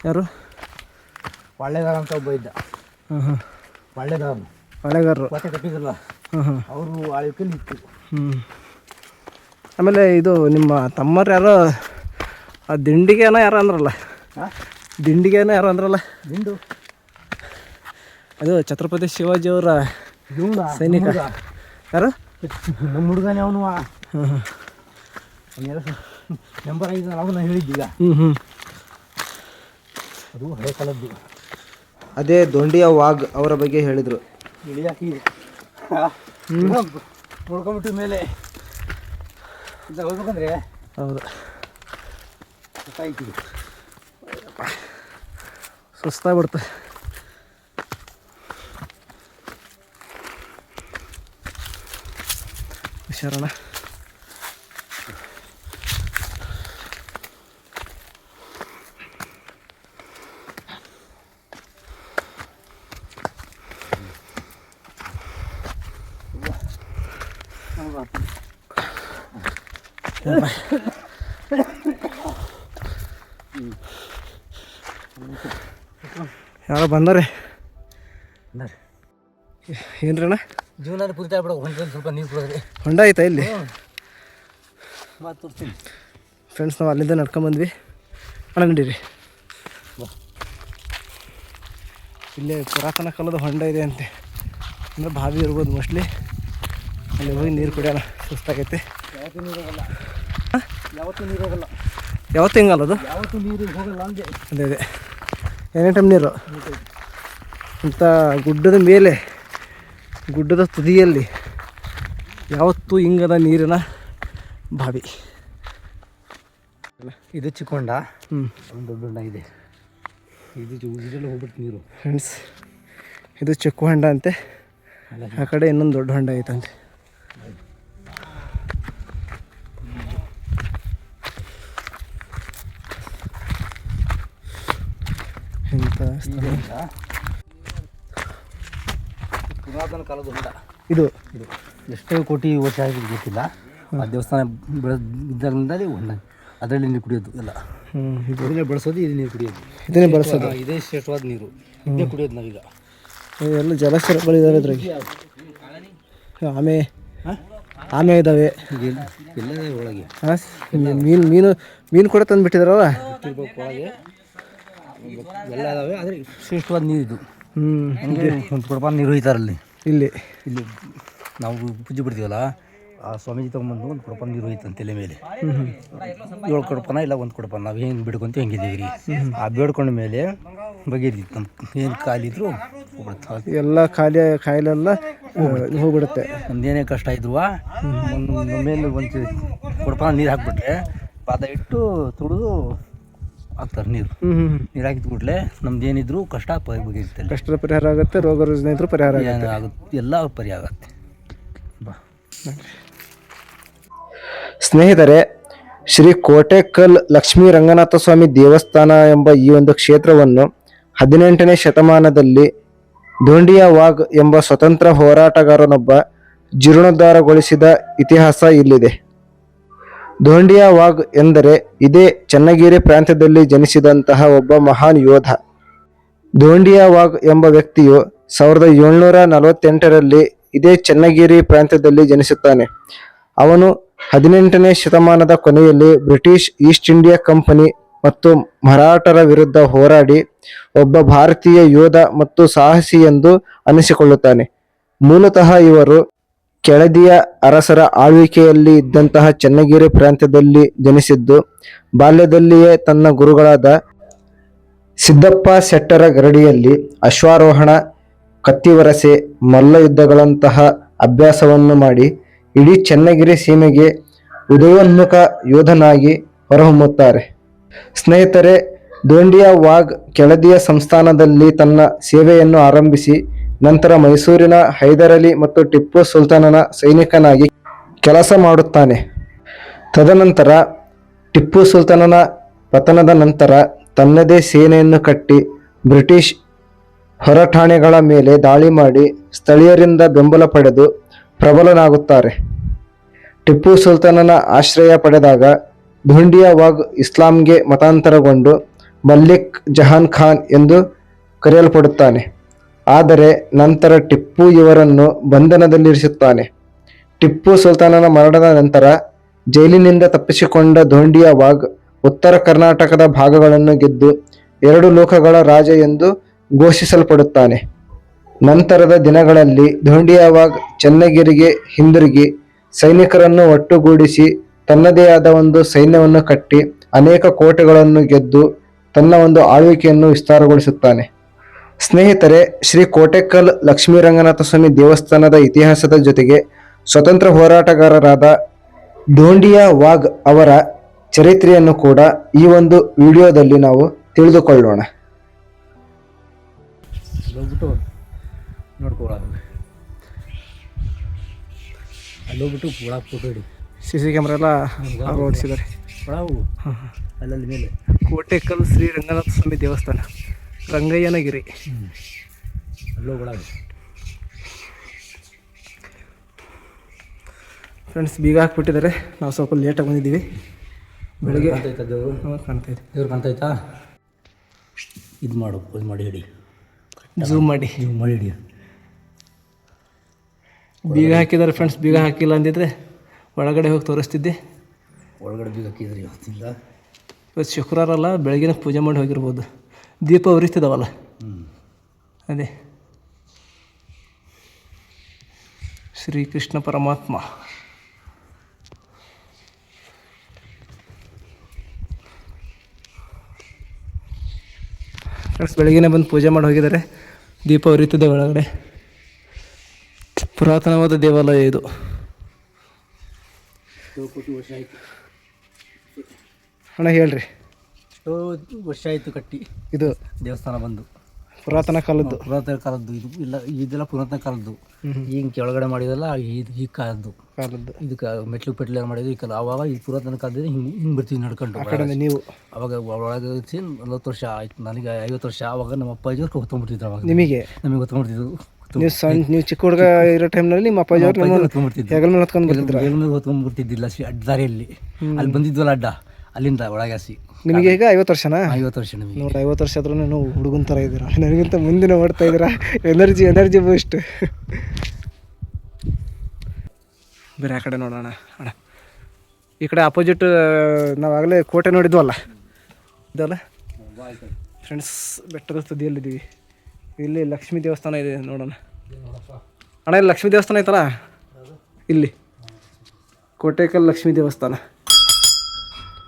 ಯಾರು? ಒಳ್ಳೆದಾರ ಅಂತ ಒಬ್ಬ ಇದ್ದ. ಒಳ್ಳೆದಾರನು ಹೊಳೆಗಾರರು ಕೋಟೆ ಕಟ್ಟಿದ್ರಲ್ಲ, ಅವರು ಆಳ್ವಿಕೆಯಲ್ಲಿ ಇತ್ತು. ಆಮೇಲೆ ಇದು ನಿಮ್ಮ ತಮ್ಮರು ಯಾರೋ ಆ ದಿಂಡಿಗೆನ ಯಾರೋ ಅಂದ್ರಲ್ಲ, ದಿಂಡಿಗೆನ ಯಾರೋ ಅಂದ್ರಲ್ಲ, ದಿಂಡು ಅದು ಛತ್ರಪತಿ ಶಿವಾಜಿಯವರ ಸೈನಿಕ. ಯಾರು? ನಮ್ಮ ಹುಡುಗನೇ ಅವನು. ನಂಬರ್ 5 ಅವನ್ನ ಹೇಳಿದ್ದೀಗ. ಅದು ಹಳೆ ಕಾಲದ್ದು. ಅದೇ ದೊಂಡಿಯ ವಾಗ್ ಅವರ ಬಗ್ಗೆ ಹೇಳಿದರು. ಇಳಿಯಾಕಿ ನೋಡ್ಕೊಂಬಿಟ್ಟು ಮೇಲೆ ಹೋಗ್ಬೇಕಂದ್ರೆ ಹೌದು, ಸಾಯ್ತೀವಿ, ಸುಸ್ತಾಗ್ಬಿಡ್ತು. ಹುಷಾರಣ. ಯಾರೋ ಬಂದರೆ ಏನ್ರಣ್ಣ? ಜೀವನ ಪೂರ್ತಿ ಆಗ್ಬಿಡೋ ಹೊಂಡ ಸ್ವಲ್ಪ ನೀರು ಕೊಡೋದ್ರಿ. ಹೊಂಡ ಆಯ್ತಾ ಇಲ್ಲಿ? ಮಾತು ತೋರಿಸ್ತೀನಿ ಫ್ರೆಂಡ್ಸ್, ನಾವು ಅಲ್ಲಿಂದ ನಡ್ಕೊಂಬಂದ್ವಿ. ಅಣ್ಣ ನಡೀರಿ. ಇಲ್ಲೇ ಪುರಾತನ ಕಾಲದ ಹೊಂಡ ಇದೆ ಅಂತೆ, ಅಂದರೆ ಬಾವಿ ಇರ್ಬೋದು ಮೋಸ್ಟ್ಲಿ. ಅಲ್ಲಿ ಹೋಗಿ ನೀರು ಕುಡಿಯೋಣ, ಸುಸ್ತಾಗೈತೆ. ಯಾವತ್ತೂ ನೀರು ಹೋಗಲ್ಲ, ಯಾವತ್ತೂ ನೀರು ಹೋಗಲ್ಲ, ಯಾವತ್ತು ಹಿಂಗಲ್ಲ ಅದು, ಯಾವತ್ತೂ ನೀರು ಹೋಗಲ್ಲ ಅಂದೆ. ಅದೇ ಅದೇ ಎನಿ ಟೈಮ್ ನೀರು. ಇಂಥ ಗುಡ್ಡದ ಮೇಲೆ, ಗುಡ್ಡದ ತುದಿಯಲ್ಲಿ ಯಾವತ್ತೂ ಹಿಂಗದ ನೀರಿನ ಬಾವಿ. ಇದು ಚಿಕ್ಕೊಂಡ, ಒಂದು ದೊಡ್ಡ ಹೊಂಡ ಇದೆ. ಇದು ಇದರಲ್ಲಿ ಹೋಗ್ಬಿಟ್ಟು ನೀರು. ಫ್ರೆಂಡ್ಸ್, ಇದು ಚಿಕ್ಕ ಹೊಂಡ ಅಂತೆ, ಆ ಕಡೆ ಇನ್ನೊಂದು ದೊಡ್ಡ ಹೊಂಡ ಐತಂತೆ. ಇಂಥ ಪುರಾತನ ಕಾಲದ ಹೊಂಡ ಇದು. ಇದು ಎಷ್ಟೇ ಕೋಟಿ ವರ್ಷ ಆಗಿದೆ ಗೊತ್ತಿಲ್ಲ. ಆ ದೇವಸ್ಥಾನ ಇದ್ದಾಗಿಂದಲೇ ಹೊಂಡ, ಅದರಲ್ಲಿ ನೀರು ಕುಡಿಯೋದು ಎಲ್ಲ. ಇದನ್ನೇ ಬಳಸೋದು, ಇದು ನೀರು ಕುಡಿಯೋದು, ಇದನ್ನೇ ಬಳಸೋದು. ಇದೇ ಶ್ರೇಷ್ಠವಾದ ನೀರು, ಇದೇ ಕುಡಿಯೋದು ನಾವೀಗ. ಎಲ್ಲ ಜಲಾಶಯಗಳಿದ್ದಾವೆ ಇದ್ರಾಗೆ. ಆಮೆ ಆಮೆ ಇದ್ದಾವೆ ಎಲ್ಲ ಒಳಗೆ. ಮೀನು ಕೂಡ ತಂದುಬಿಟ್ಟಿದಾರವ ಒಳಗೆ ಎಲ್ಲ ಇದಾವೆ. ಆದರೆ ಶ್ರೇಷ್ಠವಾದ ನೀರು ಇದು. ಒಂದು ಕೊಡಪಾನ ನೀರು ಒಯ್ತಾರಲ್ಲಿ. ಇಲ್ಲಿ ನಾವು ಪೂಜೆ ಬಿಡ್ತೀವಲ್ಲ, ಆ ಸ್ವಾಮೀಜಿ ತೊಗೊಂಬಂದು ಒಂದು ಕೊಡಪಾನ ನೀರು ಹೋಯ್ತು ತಲೆ ಮೇಲೆ 7 ಕೊಡಪಾನ ಇಲ್ಲ 1 ಕೊಡಪಾನ ನಾವು ಹೆಂಗೆ ಬಿಡ್ಕೊಂತ ಹೆಂಗಿದ್ದೀವಿ ರೀ ಆ ಬೇಡ್ಕೊಂಡ ಮೇಲೆ ಬಗೆದಿತ್ತು ನಮ್ಮ ಏನು ಕಾಲಿದ್ರು ಹೋಗ್ಬಿಡುತ್ತೆ ಎಲ್ಲ ಕಾಯಿಲೆಲ್ಲ ಹೋಗ್ಬಿಡುತ್ತೆ. ನಮ್ದೇನೇ ಕಷ್ಟ ಇದ್ರು ಒಂದು ಮೇಲೆ ಒಂದು ಕೊಡಪಾನ ನೀರು ಹಾಕ್ಬಿಟ್ರೆ ಪಾದ ಇಟ್ಟು ತುಳಿದು ಹಾಕ್ತಾರೆ ನೀರು ಹಾಕಿದ ಕೂಡಲೇ ನಮ್ದು ಏನಿದ್ರು ಕಷ್ಟ ಬಗೆದಿರುತ್ತೆ. ಕಷ್ಟದ ಪರಿಹಾರ ಆಗುತ್ತೆ, ರೋಗ ರುಜಿನ ಇದ್ರೂ ಪರಿಹಾರ ಆಗುತ್ತೆ, ಎಲ್ಲ ಪರಿಹಾರ ಆಗುತ್ತೆ. ಬಾ ಸ್ನೇಹಿತರೆ, ಶ್ರೀ ಕೋಟೆಕಲ್ ಲಕ್ಷ್ಮೀ ರಂಗನಾಥ ಸ್ವಾಮಿ ದೇವಸ್ಥಾನ ಎಂಬ ಈ ಒಂದು ಕ್ಷೇತ್ರವನ್ನು 18ನೇ ಶತಮಾನದಲ್ಲಿ ಧೋಂಡಿಯಾ ವಾಘ್ ಎಂಬ ಸ್ವತಂತ್ರ ಹೋರಾಟಗಾರನೊಬ್ಬ ಜೀರ್ಣೋದ್ಧಾರಗೊಳಿಸಿದ ಇತಿಹಾಸ ಇಲ್ಲಿದೆ. ಧೋಂಡಿಯಾ ವಾಘ್ ಎಂದರೆ ಇದೇ ಚನ್ನಗಿರಿ ಪ್ರಾಂತ್ಯದಲ್ಲಿ ಜನಿಸಿದಂತಹ ಒಬ್ಬ ಮಹಾನ್ ಯೋಧ. ಧೋಂಡಿಯಾ ವಾಘ್ ಎಂಬ ವ್ಯಕ್ತಿಯು 1748ರಲ್ಲಿ ಇದೇ ಚನ್ನಗಿರಿ ಪ್ರಾಂತ್ಯದಲ್ಲಿ ಜನಿಸುತ್ತಾನೆ. ಅವನು 18ನೇ ಶತಮಾನದ ಕೊನೆಯಲ್ಲಿ ಬ್ರಿಟಿಷ್ ಈಸ್ಟ್ ಇಂಡಿಯಾ ಕಂಪನಿ ಮತ್ತು ಮರಾಠರ ವಿರುದ್ಧ ಹೋರಾಡಿ ಒಬ್ಬ ಭಾರತೀಯ ಯೋಧ ಮತ್ತು ಸಾಹಸಿ ಎಂದು ಅನಿಸಿಕೊಳ್ಳುತ್ತಾನೆ. ಮೂಲತಃ ಇವರು ಕೆಳದಿಯ ಅರಸರ ಆಳ್ವಿಕೆಯಲ್ಲಿ ಇದ್ದಂತಹ ಚನ್ನಗಿರಿ ಪ್ರಾಂತ್ಯದಲ್ಲಿ ಜನಿಸಿದ್ದು, ಬಾಲ್ಯದಲ್ಲಿಯೇ ತನ್ನ ಗುರುಗಳಾದ ಸಿದ್ದಪ್ಪ ಶೆಟ್ಟರ ಗರಡಿಯಲ್ಲಿ ಅಶ್ವಾರೋಹಣ, ಕತ್ತಿವರಸೆ, ಮಲ್ಲ ಯುದ್ಧಗಳಂತಹ ಅಭ್ಯಾಸವನ್ನು ಮಾಡಿ ಇಡೀ ಚನ್ನಗಿರಿ ಸೀಮೆಗೆ ಉದಯೋನ್ಮುಖ ಯೋಧನಾಗಿ ಹೊರಹೊಮ್ಮುತ್ತಾರೆ. ಸ್ನೇಹಿತರೆ, ಧೋಂಡಿಯಾ ವಾಘ್ ಕೆಳದಿಯ ಸಂಸ್ಥಾನದಲ್ಲಿ ತನ್ನ ಸೇವೆಯನ್ನು ಆರಂಭಿಸಿ ನಂತರ ಮೈಸೂರಿನ ಹೈದರಲಿ ಮತ್ತು ಟಿಪ್ಪು ಸುಲ್ತಾನನ ಸೈನಿಕನಾಗಿ ಕೆಲಸ ಮಾಡುತ್ತಾನೆ. ತದನಂತರ ಟಿಪ್ಪು ಸುಲ್ತಾನನ ಪತನದ ನಂತರ ತನ್ನದೇ ಸೇನೆಯನ್ನು ಕಟ್ಟಿ ಬ್ರಿಟಿಷ್ ಹೊರಠಾಣೆಗಳ ಮೇಲೆ ದಾಳಿ ಮಾಡಿ ಸ್ಥಳೀಯರಿಂದ ಬೆಂಬಲ ಪಡೆದು ಪ್ರಬಲನಾಗುತ್ತಾರೆ. ಟಿಪ್ಪು ಸುಲ್ತಾನನ ಆಶ್ರಯ ಪಡೆದಾಗ ಧೋಂಡಿಯಾ ವಾಘ್ ಇಸ್ಲಾಂಗೆ ಮತಾಂತರಗೊಂಡು ಮಲ್ಲಿಕ್ ಜಹಾನ್ ಖಾನ್ ಎಂದು ಕರೆಯಲ್ಪಡುತ್ತಾನೆ. ಆದರೆ ನಂತರ ಟಿಪ್ಪು ಇವರನ್ನು ಬಂಧನದಲ್ಲಿರಿಸುತ್ತಾನೆ. ಟಿಪ್ಪು ಸುಲ್ತಾನನ ಮರಣದ ನಂತರ ಜೈಲಿನಿಂದ ತಪ್ಪಿಸಿಕೊಂಡ ಧೋಂಡಿಯಾ ವಾಘ್ ಉತ್ತರ ಕರ್ನಾಟಕದ ಭಾಗಗಳನ್ನು ಗೆದ್ದು 2 ಲೋಕಗಳ ರಾಜ ಎಂದು ಘೋಷಿಸಲ್ಪಡುತ್ತಾನೆ. ನಂತರದ ದಿನಗಳಲ್ಲಿ ಧೋಂಡಿಯಾ ವಾಘ್ ಚನ್ನಗಿರಿಗೆ ಹಿಂದಿರುಗಿ ಸೈನಿಕರನ್ನು ಒಟ್ಟುಗೂಡಿಸಿ ತನ್ನದೇ ಆದ ಒಂದು ಸೈನ್ಯವನ್ನು ಕಟ್ಟಿ ಅನೇಕ ಕೋಟೆಗಳನ್ನು ಗೆದ್ದು ತನ್ನ ಒಂದು ಆಳ್ವಿಕೆಯನ್ನು ವಿಸ್ತಾರಗೊಳಿಸುತ್ತಾನೆ. ಸ್ನೇಹಿತರೆ, ಶ್ರೀ ಕೋಟೆಕಲ್ ಲಕ್ಷ್ಮೀರಂಗನಾಥ ಸ್ವಾಮಿ ದೇವಸ್ಥಾನದ ಇತಿಹಾಸದ ಜೊತೆಗೆ ಸ್ವತಂತ್ರ ಹೋರಾಟಗಾರರಾದ ಧೋಂಡಿಯಾ ವಾಘ್ ಅವರ ಚರಿತ್ರೆಯನ್ನು ಕೂಡ ಈ ಒಂದು ವಿಡಿಯೋದಲ್ಲಿ ನಾವು ತಿಳಿದುಕೊಳ್ಳೋಣ. ಅಲ್ಲೋಗ್ಬಿಟ್ಟು ನೋಡ್ಕೊಳ್ಳೋದು, ಅಲ್ಲೋಗ್ಬಿಟ್ಟು ಒಳಗೆ ಫೋಟೋ ಹಿಡಿ. CC ಕ್ಯಾಮ್ರಾ ಎಲ್ಲ ಅಳವಡಿಸಿದ್ದಾರೆ. ಒಳವು ಅಲ್ಲಲ್ಲಿ ಮೇಲೆ ಕೋಟೆಕಲ್ ಶ್ರೀ ರಂಗನಾಥ ಸ್ವಾಮಿ ದೇವಸ್ಥಾನ, ರಂಗಯ್ಯನಗಿರಿ. ಅಲ್ಲೋ ಒಳಗೆ ಫ್ರೆಂಡ್ಸ್, ಬೀಗ ಹಾಕ್ಬಿಟ್ಟಿದ್ದಾರೆ. ನಾವು ಸ್ವಲ್ಪ ಲೇಟಾಗಿ ಬಂದಿದ್ದೀವಿ. ಬೆಳಿಗ್ಗೆ ಕಾಣ್ತೈತಾ ದೇವರು? ಕಾಣ್ತಾ ಇದೆ. ದೇವ್ರು ಕಾಣ್ತೈತಾ? ಇದು ಮಾಡು, ಇದು ಮಾಡಿ ಹಿಡಿ, ಝೂಮ್ ಮಾಡಿ ಹಿಡಿ. ಬೀಗ ಹಾಕಿದ್ದಾರೆ ಫ್ರೆಂಡ್ಸ್. ಬೀಗ ಹಾಕಿಲ್ಲ ಅಂದಿದ್ರೆ ಒಳಗಡೆ ಹೋಗಿ ತೋರಿಸ್ತಿದ್ದೆ. ಒಳಗಡೆ ಬೀಗ ಹಾಕಿದ್ರಿ ಇವತ್ತಿಲ್ಲ. ಇವತ್ತು ಶುಕ್ರವಾರ ಅಲ್ಲ, ಬೆಳಗಿನ ಪೂಜೆ ಮಾಡಿ ಹೋಗಿರ್ಬೋದು. ದೀಪ ಉರಿತಿದ್ದಾವಲ್ಲ, ಅದೇ ಶ್ರೀಕೃಷ್ಣ ಪರಮಾತ್ಮ. ಫ್ರೆಂಡ್ಸ್, ಬೆಳಗಿನ ಬಂದು ಪೂಜೆ ಮಾಡಿ ಹೋಗಿದ್ದಾರೆ. ದೀಪ ಉರಿತಿದೆ ಒಳಗಡೆ. ಪುರಾತನವಾದ ದೇವಾಲಯ ಇದು. ವರ್ಷ ಆಯಿತು ಅಣ್ಣ, ಹೇಳ್ರಿ. ವರ್ಷ ಆಯಿತು ಕಟ್ಟಿ ಇದು ದೇವಸ್ಥಾನ ಬಂದು. ಪುರಾತನ ಕಾಲದ್ದು ಇದು ಇಲ್ಲ, ಇದೆಲ್ಲ ಪುರಾತನ ಕಾಲದ್ದು. ಈಗ ಕೆಳಗಡೆ ಮಾಡಿದಲ್ಲ ಈ ಕಾಲದ್ದು. ಇದಕ್ಕೆ ಮೆಟ್ಲು ಪೆಟ್ಲು ಮಾಡಿದ್ರು ಈ ಕಾಲ. ಆವಾಗ ಈ ಪುರಾತನ ಕಾಲದಲ್ಲಿ ಹಿಂಗೆ ಬರ್ತೀವಿ ನಡ್ಕೊಂಡು. ನೀವು ಅವಾಗ ಒಳಗೆ 40 ವರ್ಷ ಆಯ್ತು, ನನಗೆ 50 ವರ್ಷ. ಆವಾಗ ನಮ್ಮ ಅಪ್ಪಾಜಿ ಹೊತ್ಕೊಂಡ್ಬಿಡ್ತಿದ್ರು. ಅವಾಗ ನಮಗೆ ಹೊತ್ಕೊಂಡ್ಬಿಡ್ತಿದ್ರು. ನೀವು ಚಿಕ್ಕ ಹುಡುಗ ಇರೋ ಟೈಮ್ನಲ್ಲಿ ನಿಮ್ಮ ಅಪ್ಪಾಜಿ ಹೊತ್ಕೊಂಡ್ಬಿಡ್ತಿದ್ದಿಲ್ಲ ಅಡ್ಡದಾರಿಯಲ್ಲಿ. ಅಲ್ಲಿ ಬಂದಿದ್ವಲ್ಲ ಅಡ್ಡ, ಅಲ್ಲಿಂದ ಒಳಗೆ ಹಸಿ. ನಿಮಗೆ ಈಗ 50 ವರ್ಷನಾ? 50 ವರ್ಷ ನಮಗೆ. ನೋಡಿ, 50 ವರ್ಷ ಆದ್ರೂ ನೀವು ಹುಡುಗನ ಥರ ಇದ್ದೀರಾ. ನನಗಿಂತ ಮುಂದಿನ ಓಡ್ತಾ ಇದ್ದೀರಾ. Energy boost. ಬೇರೆ ಆ ಕಡೆ ನೋಡೋಣ ಅಣ್ಣ. ಈ ಕಡೆ ಅಪೋಸಿಟ್ ನಾವಾಗಲೇ ಕೋಟೆ ನೋಡಿದ್ವಲ್ಲ, ಇದಲ್ಲ ಫ್ರೆಂಡ್ಸ್. ಬೆಟ್ಟದ ತುದಿಯಲ್ಲಿದ್ದೀವಿ. ಇಲ್ಲಿ ಲಕ್ಷ್ಮೀ ದೇವಸ್ಥಾನ ಇದೆ, ನೋಡೋಣ ಅಣ್ಣ. ಇಲ್ಲಿ ಲಕ್ಷ್ಮೀ ದೇವಸ್ಥಾನ ಐತಲ್ಲ, ಇಲ್ಲಿ ಕೋಟೆಕಲ್ ಲಕ್ಷ್ಮೀ ದೇವಸ್ಥಾನ,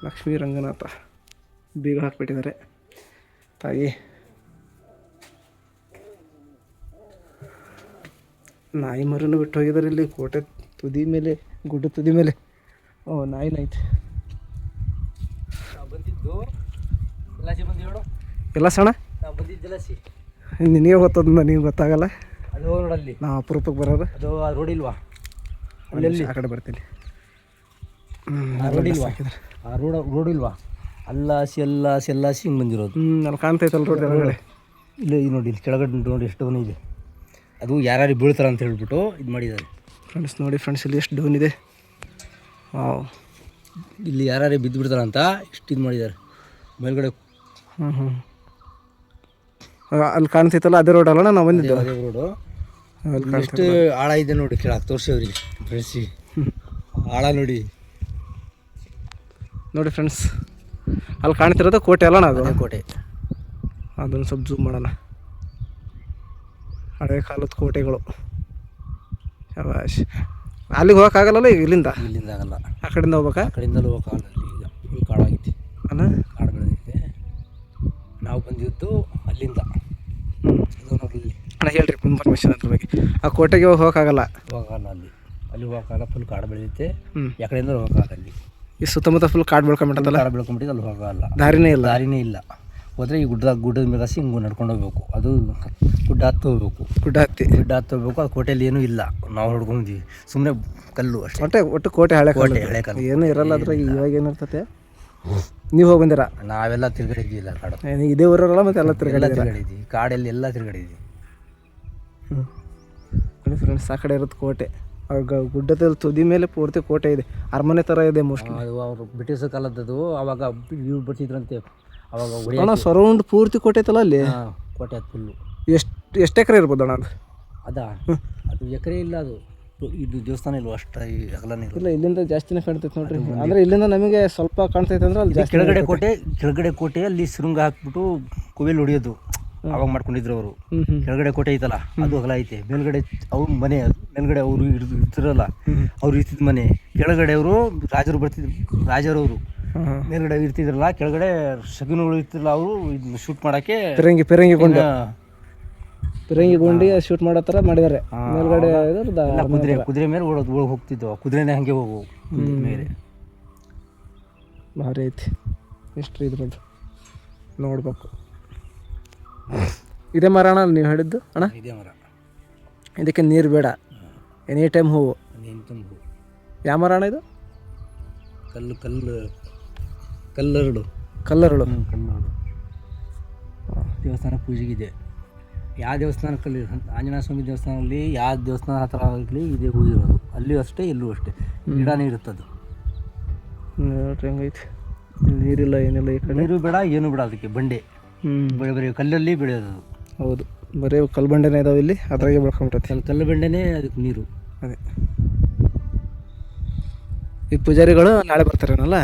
ಲಕ್ಷ್ಮೀ ರಂಗನಾಥ ಬೀಗ ಹಾಕ್ಬಿಟ್ಟಿದ್ದಾರೆ. ತಾಯಿ ನಾಯಿ ಮರನ್ನು ಬಿಟ್ಟು ಹೋಗಿದ್ದಾರೆ ಇಲ್ಲಿ ಕೋಟೆ ತುದಿ ಮೇಲೆ, ಗುಡ್ಡ ತುದಿ ಮೇಲೆ. ಓ ನಾಯಿ ನೈತೆ ಬಂದಿದ್ದು ಜಲಾಸಿ ಬಂದು ಎಲ್ಲ ಸಣ್ಣ ನಾವು ಬಂದಿದ್ದು ಜಲಾಸಿ. ನಿನಗೆ ಗೊತ್ತದ ನನಗೆ ಗೊತ್ತಾಗಲ್ಲ. ಅದು ನೋಡಲ್ಲಿ ನಾವು ಅಪರೂಪಕ್ಕೆ ಬರೋದು. ಅದು ಆ ರೋಡ್ ಇಲ್ವಾ? ಅಲ್ಲಿ ಆ ಕಡೆ ಬರ್ತೀನಿ. ಆ ರೋಡ್ ಇಲ್ವಾ? ಆ ರೋಡ್ ಇಲ್ವಾ? ಅಲ್ಲಾಸಿ ಅಲ್ಲಾಸಿ ಅಲ್ಲಾಸಿ ಹಿಂಗೆ ಬಂದಿರೋದು. ಅಲ್ಲಿ ಕಾಣ್ತೈತಲ್ಲ ರೋಡ್ ಕೆಳಗಡೆ. ಇಲ್ಲಿ ನೋಡಿ, ಇಲ್ಲಿ ಕೆಳಗಡೆ ನೋಡಿ ಎಷ್ಟು ಡೌನ್ ಇದೆ. ಅದು ಯಾರ್ಯಾರು ಬೀಳ್ತಾರೆ ಅಂತ ಹೇಳ್ಬಿಟ್ಟು ಇದು ಮಾಡಿದ್ದಾರೆ. ಫ್ರೆಂಡ್ಸ್ ನೋಡಿ ಫ್ರೆಂಡ್ಸ್, ಇಲ್ಲಿ ಎಷ್ಟು ಡೌನ್ ಇದೆ. ವಾವ್, ಇಲ್ಲಿ ಯಾರ್ಯಾರು ಬಿದ್ದು ಬಿಡ್ತಾರೆ ಅಂತ ಇಷ್ಟು ಇದು ಮಾಡಿದ್ದಾರೆ ಮೇಲ್ಗಡೆ. ಅಲ್ಲಿ ಕಾಣ್ತೈತಲ್ಲ ಅದೇ ರೋಡ್ ಅಲ್ಲ ನಾವು ಬಂದಿದ್ದು. ಅದೇ ರೋಡು. ಎಷ್ಟು ಆಳ ಇದೆ ನೋಡಿ, ಕೆಳಗೆ ತೋರಿಸವ್ರಿಗೆ ಫ್ರೆಂಡ್ಸಿ. ಆಳ ನೋಡಿ ನೋಡಿ ಫ್ರೆಂಡ್ಸ್, ಅಲ್ಲಿ ಕಾಣ್ತಿರೋದು ಕೋಟೆ ಅಲ್ಲ ಅದು. ಕೋಟೆ. ಅದನ್ನು ಸ್ವಲ್ಪ ಜೂಮ್ ಮಾಡೋಣ. ಹಳೆ ಕಾಲದ ಕೋಟೆಗಳು. ಶಬಾಷ್. ಅಲ್ಲಿಗೆ ಹೋಗೋಕ್ಕಾಗಲ್ಲ ಈಗ ಇಲ್ಲಿಂದ ಆಗಲ್ಲ. ಆ ಕಡೆಯಿಂದ ಹೋಗ್ಬೇಕಾ? ಆ ಕಡೆಯಿಂದಲೂ ಹೋಗೋಕ್ಕಾಗಲ್ಲ. ಈಗ ಇಲ್ಲಿ ಕಾಡಾಗೈತಿ ಅಲ್ಲ, ಕಾಡು ಬೆಳೆದೈತೆ. ನಾವು ಬಂದಿದ್ದು ಅಲ್ಲಿಂದ. ಅಣ್ಣ ಹೇಳ್ರಿ ಇನ್ಫಾರ್ಮೇಷನ್ ಅದ್ರ ಬಗ್ಗೆ. ಆ ಕೋಟೆಗೆ ಹೋಗೋಕ್ಕಾಗಲ್ಲ. ಹೋಗಲ್ಲ, ಅಲ್ಲಿ ಹೋಗೋಕ್ಕಾಗಲ್ಲ. ಫುಲ್ ಕಾಡು ಬೆಳೆದೈತೆ. ಯಾಕಡೆಯಿಂದ ಹೋಗೋಕ್ಕಾಗಲ್ಲ. ಅಲ್ಲಿ ಈ ಸುತ್ತಮುತ್ತ ಫುಲ್ ಕಾಡು ಬೆಳ್ಕೊಂಬಿಟ್ಟಲ್ಲ, ಕಾಡು ಬೆಳ್ಕೊಂಬಿಟ್ಟಿದ್ದು. ಅಲ್ಲಿ ಹೋಗೋಲ್ಲ, ದಾರಿನೇ ಇಲ್ಲ. ದಾರಿನೇ ಇಲ್ಲ. ಹೋದರೆ ಈ ಗುಡ್ಡದ ಮೇಲಾಸಿ ಹಿಂಗೆ ನಡ್ಕೊಂಡು ಹೋಗ್ಬೇಕು. ಅದು ಗುಡ್ಡ ಹತ್ತು ಹೋಗ್ಬೇಕು. ಗುಡ್ಡ ಹತ್ತಿ ಹೋಗ್ಬೇಕು. ಅದು ಕೋಟೆಯಲ್ಲಿ ಏನೂ ಇಲ್ಲ. ನಾವು ನೋಡ್ಕೊಂಡಿದ್ವಿ, ಸುಮ್ಮನೆ ಕಲ್ಲು ಅಷ್ಟೇ. ಒಟ್ಟು ಕೋಟೆ ಹಳೆ ಕೋಟೆ ಹಳೆ ಕಾಲ ಏನೂ ಇರಲ್ಲ ಅದ್ರಾಗ. ಇವಾಗ ಏನಿರ್ತತೆ? ನೀವು ಹೋಗಿ ಬಂದಿರಾ? ನಾವೆಲ್ಲ ತಿರ್ಗಾಡಿದ್ವಿಲ್ಲ ಕಾಡು. ಇದೇ ಊರಲ್ಲ ಮತ್ತೆ ಎಲ್ಲ ತಿರ್ಗಾಡಿದ್ವಿ. ಕಾಡಲ್ಲಿ ಎಲ್ಲ ತಿರ್ಗಾಡಿದ್ವಿ. ನೋಡಿ ಫ್ರೆಂಡ್ಸ್, ಆ ಕಡೆ ಇರೋದು ಕೋಟೆ. ಗುಡ್ಡದಲ್ಲಿ ತುದಿ ಮೇಲೆ ಪೂರ್ತಿ ಕೋಟೆ ಇದೆ. ಅರಮನೆ ಥರ ಇದೆ ಮೋಸ್ಟ್ಲಿ. ಅದು ಅವರು ಬ್ರಿಟಿಷ್ ಕಾಲದ್ದು. ಅವಾಗ ಇವ್ರು ಬರ್ತಿದ್ರಂತೆ. ಅವಾಗ ಸರೌಂಡ್ ಪೂರ್ತಿ ಕೋಟೆ ಐತಲ್ಲ ಅಲ್ಲಿ. ಕೋಟೆ ಅದು ಫುಲ್ಲು. ಎಷ್ಟು ಎಕರೆ ಇರ್ಬೋದು ಅಣ್ಣ ಅದು? ಅದು ಎಕರೆ ಇಲ್ಲ. ಅದು ಇದು ದೇವಸ್ಥಾನ ಇಲ್ವ ಅಷ್ಟು ಅಗಲನೇ ಇಲ್ಲ. ಇಲ್ಲಿಂದ ಜಾಸ್ತಿನೇ ಕಾಣ್ತೈತೆ ನೋಡ್ರಿ. ಅಂದರೆ ಇಲ್ಲಿಂದ ನಮಗೆ ಸ್ವಲ್ಪ ಕಾಣ್ತೈತೆ ಅಂದ್ರೆ ಅಲ್ಲಿ ಕೆಳಗಡೆ ಕೋಟೆ ಅಲ್ಲಿ ಶೃಂಗ ಹಾಕ್ಬಿಟ್ಟು ಕೋವಿಲ್ ಹೊಡಿಯೋದು ಅವಾಗ ಮಾಡ್ಕೊಂಡಿದ್ರು ಅವರು. ಕೆಳಗಡೆ ಕೋಟೆ ಐತಲ್ಲ, ಅದು ಅಗಲ ಐತೆ. ಮೇಲ್ಗಡೆ ಅವ್ರ ಮನೆ, ಮೇಲ್ಗಡೆ ಅವರು ಇರ್ತಿರಲ್ಲ, ಅವ್ರು ಇರ್ತಿದ್ ಮನೆ. ಕೆಳಗಡೆ ಅವರು ರಾಜರು ಬರ್ತಿದ್ರು, ರಾಜರವರು ಮೇಲ್ಗಡೆ ಇರ್ತಿದ್ರಲ್ಲ. ಕೆಳಗಡೆ ಶಗುನಗಳು ಇರ್ತಿರಲ್ಲ, ಅವರು ಇದನ್ನ ಶೂಟ್ ಮಾಡಕ್ಕೆ ಪಿರಂಗಿ ಗುಂಡಿ ಶೂಟ್ ಮಾಡೋ ಥರ ಮಾಡಿದ್ದಾರೆ. ಮೇಲ್ಗಡೆ ಕುದುರೆ ಮೇಲೆ ಹೋಗ್ತಿದ್ವು. ಕುದುರೆನೇ ಹಂಗೆ ಹೋಗು ಮೇಲೆ. ಭಾರಿ ಐತಿ. ಎಷ್ಟು ಇದ್ರದ್ದು ನೋಡ್ಬೇಕು. ಇದೇ ಮರ ಅಣ್ಣ ನೀವು ಹೇಳಿದ್ದು? ಅಣ್ಣ ಇದೇ ಮರ. ಇದಕ್ಕೆ ನೀರು ಬೇಡ, ಎನಿ ಟೈಮ್ ಹೂವು. ಯಾವ ಮರ ಅಣ್ಣ ಇದು? ಕಲ್ಲರಡು. ದೇವಸ್ಥಾನ ಪೂಜೆಗಿದೆ. ಯಾವ ದೇವಸ್ಥಾನಕ್ಕಲ್ಲಿ, ಆಂಜನೇಯ ಸ್ವಾಮಿ ದೇವಸ್ಥಾನದಲ್ಲಿ ಯಾವ ದೇವಸ್ಥಾನ ಹತ್ರ ಆಗಲಿ ಇದೇ ಹೂ ಇರೋದು. ಅಲ್ಲಿಯೂ ಅಷ್ಟೇ, ಇಲ್ಲೂ ಅಷ್ಟೇ. ಗಿಡನೇ ಇರುತ್ತದು. ಹೆಂಗೈತಿ. ನೀರಿಲ್ಲ, ಏನಿಲ್ಲ. ಈ ಕಡೆ ನೀರು ಬೇಡ, ಏನು ಬೇಡ. ಅದಕ್ಕೆ ಬಂಡೆ ಬರೀ ಕಲ್ಲಲ್ಲಿ ಬೆಳೆಯೋದು. ಹೌದು, ಬರೀ ಕಲ್ಲು ಬಂಡೆನೇ ಇದಾವೆ ಇಲ್ಲಿ. ಅದ್ರಾಗೆ ಬೆಳ್ಕೊಂಬಿಟ್ಟೈತೆ. ಕಲ್ಲು ಬಂಡೆನೇ ಅದಕ್ಕೆ ನೀರು. ಅದೇ ಈ ಪೂಜಾರಿಗಳು ನಾಳೆ ಬರ್ತಾರೇನಲ್ಲ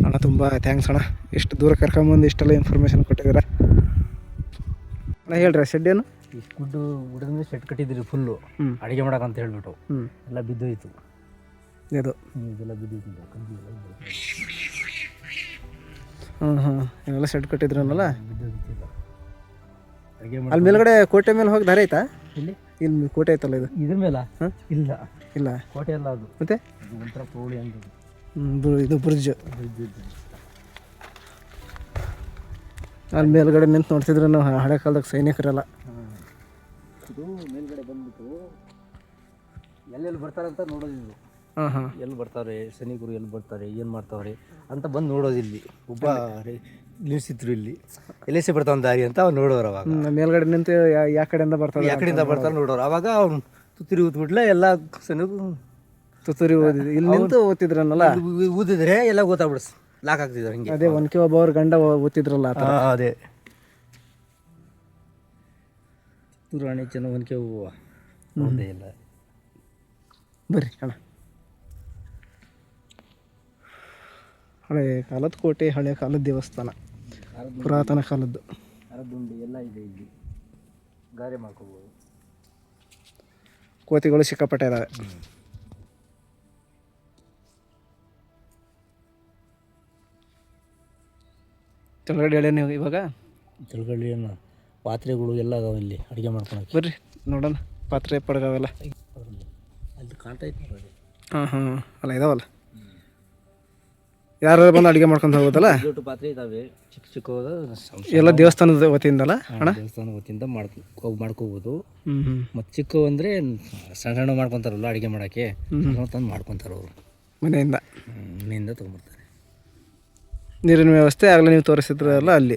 ಅಣ್ಣ. ತುಂಬ ಥ್ಯಾಂಕ್ಸ್ ಅಣ್ಣ, ಇಷ್ಟು ದೂರ ಕರ್ಕೊಂಬಂದು ಇಷ್ಟೆಲ್ಲ ಇನ್ಫಾರ್ಮೇಷನ್ ಕೊಟ್ಟಿದ್ದೀರಾ ಅಣ್ಣ. ಹೇಳ್ರಿ ಶೆಡ್ ಏನು? ಗುಡ್ಡದ ಮೇಲೆ ಶೆಡ್ ಕಟ್ಟಿದ್ರಿ ಫುಲ್ಲು, ಅಡುಗೆ ಮಾಡಕ್ಕಂತ ಹೇಳ್ಬಿಟ್ಟು. ಎಲ್ಲ ಬಿದ್ದೋಯ್ತು. ಇದು ಇದೆಲ್ಲ ಬಿದ್ದೋಯ್ತು. ಇವೆಲ್ಲ ಶೆಡ್ ಕಟ್ಟಿದ್ರನಲ್ಲ. ಅಲ್ಲಿ ಮೇಲ್ಗಡೆ ಕೋಟೆ ಮೇಲೆ ಹೋಗಿ ದಾರಿ ಐತಾ? ಇಲ್ಲಿ ಕೋಟೆ ಐತಲ್ಲ ಇದು. ಇದ್ರ ಮೇಲೆ ಇಲ್ಲ, ಇಲ್ಲ ಕೋಟೆ ಎಲ್ಲ. ಅದು ಮತ್ತೆ ಒಂಥರ ಪೌಳಿ ಹಂಗೆ. ಇದು ಬ್ರಿಡ್ಜ್. ಅಲ್ಲಿ ಮೇಲ್ಗಡೆ ನಿಂತು ನೋಡ್ತಿದ್ರೆ ನಾವು ಹಳೆ ಕಾಲದಾಗ ಸೈನಿಕರೆಲ್ಲ. ಇದು ಮೇಲ್ಗಡೆ ಬಂದ್ಬಿಟ್ಟು ಎಲ್ಲೆಲ್ಲಿ ಬರ್ತಾರೆ ಅಂತ ನೋಡೋದಿದ್ದು. ಎಲ್ಲಿ ಬರ್ತಾರೆ ಸೈನಿಕರು, ಎಲ್ಲಿ ಬರ್ತಾರೆ, ಏನು ಮಾಡ್ತಾವ್ರೆ ಅಂತ ಬಂದು ನೋಡೋದಿಲ್ಲಿ. ಒಬ್ಬ ನಿಲ್ಸಿದ್ರು ಇಲ್ಲಿ, ಎಲ್ಲೇಸೆ ಬರ್ತಾವ ದಾರಿ ಅಂತ ಅವ್ರು ನೋಡೋರು. ಅವಾಗ ಮೇಲ್ಗಡೆ ನಿಂತು ಯಾವ ಕಡೆಯಿಂದ ಬರ್ತಾರೆ, ಯಾವ ಕಡೆಯಿಂದ ಬರ್ತಾರೆ ನೋಡೋರು. ಅವಾಗ ಅವ್ನು ತುತ್ತೂರಿ ಊದ್ಬಿಟ್ಲೆ ಎಲ್ಲ ಸೈನಿಕರು ತುತ್ತೂರಿ ಓದಿದ್ರು. ಇಲ್ಲಿ ನಿಂತು ಓದ್ತಿದ್ರನ್ನಲ್ಲ, ಊದಿದ್ರೆ ಎಲ್ಲ ಗೊತ್ತಾಗ್ಬಿಡ್ಸ್ ಲಾಕ್ ಆಗ್ತಿದ್ರು ಹಿಂಗೆ. ಅದೇ ಒನ್ಕೆ ಒಬ್ಬವ್ರ ಗಂಡ ಓದ್ತಿದ್ರಲ್ಲ. ಅದೇ ರಾಣಿ ಚೆನ್ನ ಒನ್ಕೆ ಹೂವು ನೋಡೇ ಇಲ್ಲ. ಬರ್ರಿ ಅಣ್ಣ. ಹಳೆ ಕಾಲದ ಕೋಟೆ, ಹಳೆ ಕಾಲದ ದೇವಸ್ಥಾನ, ಪುರಾತನ ಕಾಲದ್ದು. ಅರದುಂಡಿ ಎಲ್ಲ ಇದೆ ಇಲ್ಲಿ, ಗಾರೆ ಮಾಡ್ಕೋಬೋದು. ಕೋತಿಗಳು ಸಿಕ್ಕಾಪಟ್ಟೆ ಇದಾವೆ. ಕೆಳಗಡೆ ಹೇಳಿ ನೀವು ಇವಾಗ ಕೆಳಗಡೆ ಏನು ಪಾತ್ರೆಗಳು ಎಲ್ಲ ಅದಾವೆ ಇಲ್ಲಿ ಅಡುಗೆ ಮಾಡ್ಕೊಳಕ್ಕೆ. ಬರ್ರಿ ನೋಡೋಣ ಪಾತ್ರೆ ಪಡಗವೆಲ್ಲ. ಅಲ್ಲಿ ಕಾಣ್ತಾ ಇತ್ತು ನೋಡಿ. ಹಾಂ ಅಲ್ಲ ಇದಾವಲ್ಲ, ಯಾರು ಬಂದು ಅಡುಗೆ ಮಾಡ್ಕೊಂಡು ಹೋಗೋದಲ್ಲ. ದೊಡ್ಡ ಪಾತ್ರೆ ಇದ್ದಾವೆ, ಚಿಕ್ಕ ಚಿಕ್ಕವಾದ ಎಲ್ಲ ದೇವಸ್ಥಾನದ ವತಿಯಿಂದಲ್ಲ ಅಣ್ಣ? ದೇವಸ್ಥಾನ ವತಿಯಿಂದ ಮಾಡ್ಕೋಬೋದು. ಹ್ಞೂ ಮತ್ತು ಚಿಕ್ಕವು ಅಂದರೆ ಸಣ್ಣ ಸಣ್ಣ ಮಾಡ್ಕೊತಾರಲ್ಲ ಅಡುಗೆ ಮಾಡೋಕ್ಕೆ, ತಂದು ಮಾಡ್ಕೊತಾರೆ ಅವರು ಮನೆಯಿಂದ ತೊಗೊಂಬರ್ತಾರೆ. ನೀರಿನ ವ್ಯವಸ್ಥೆ ಆಗಲೇ ನೀವು ತೋರಿಸಿದ್ರಲ್ಲ ಅಲ್ಲಿ.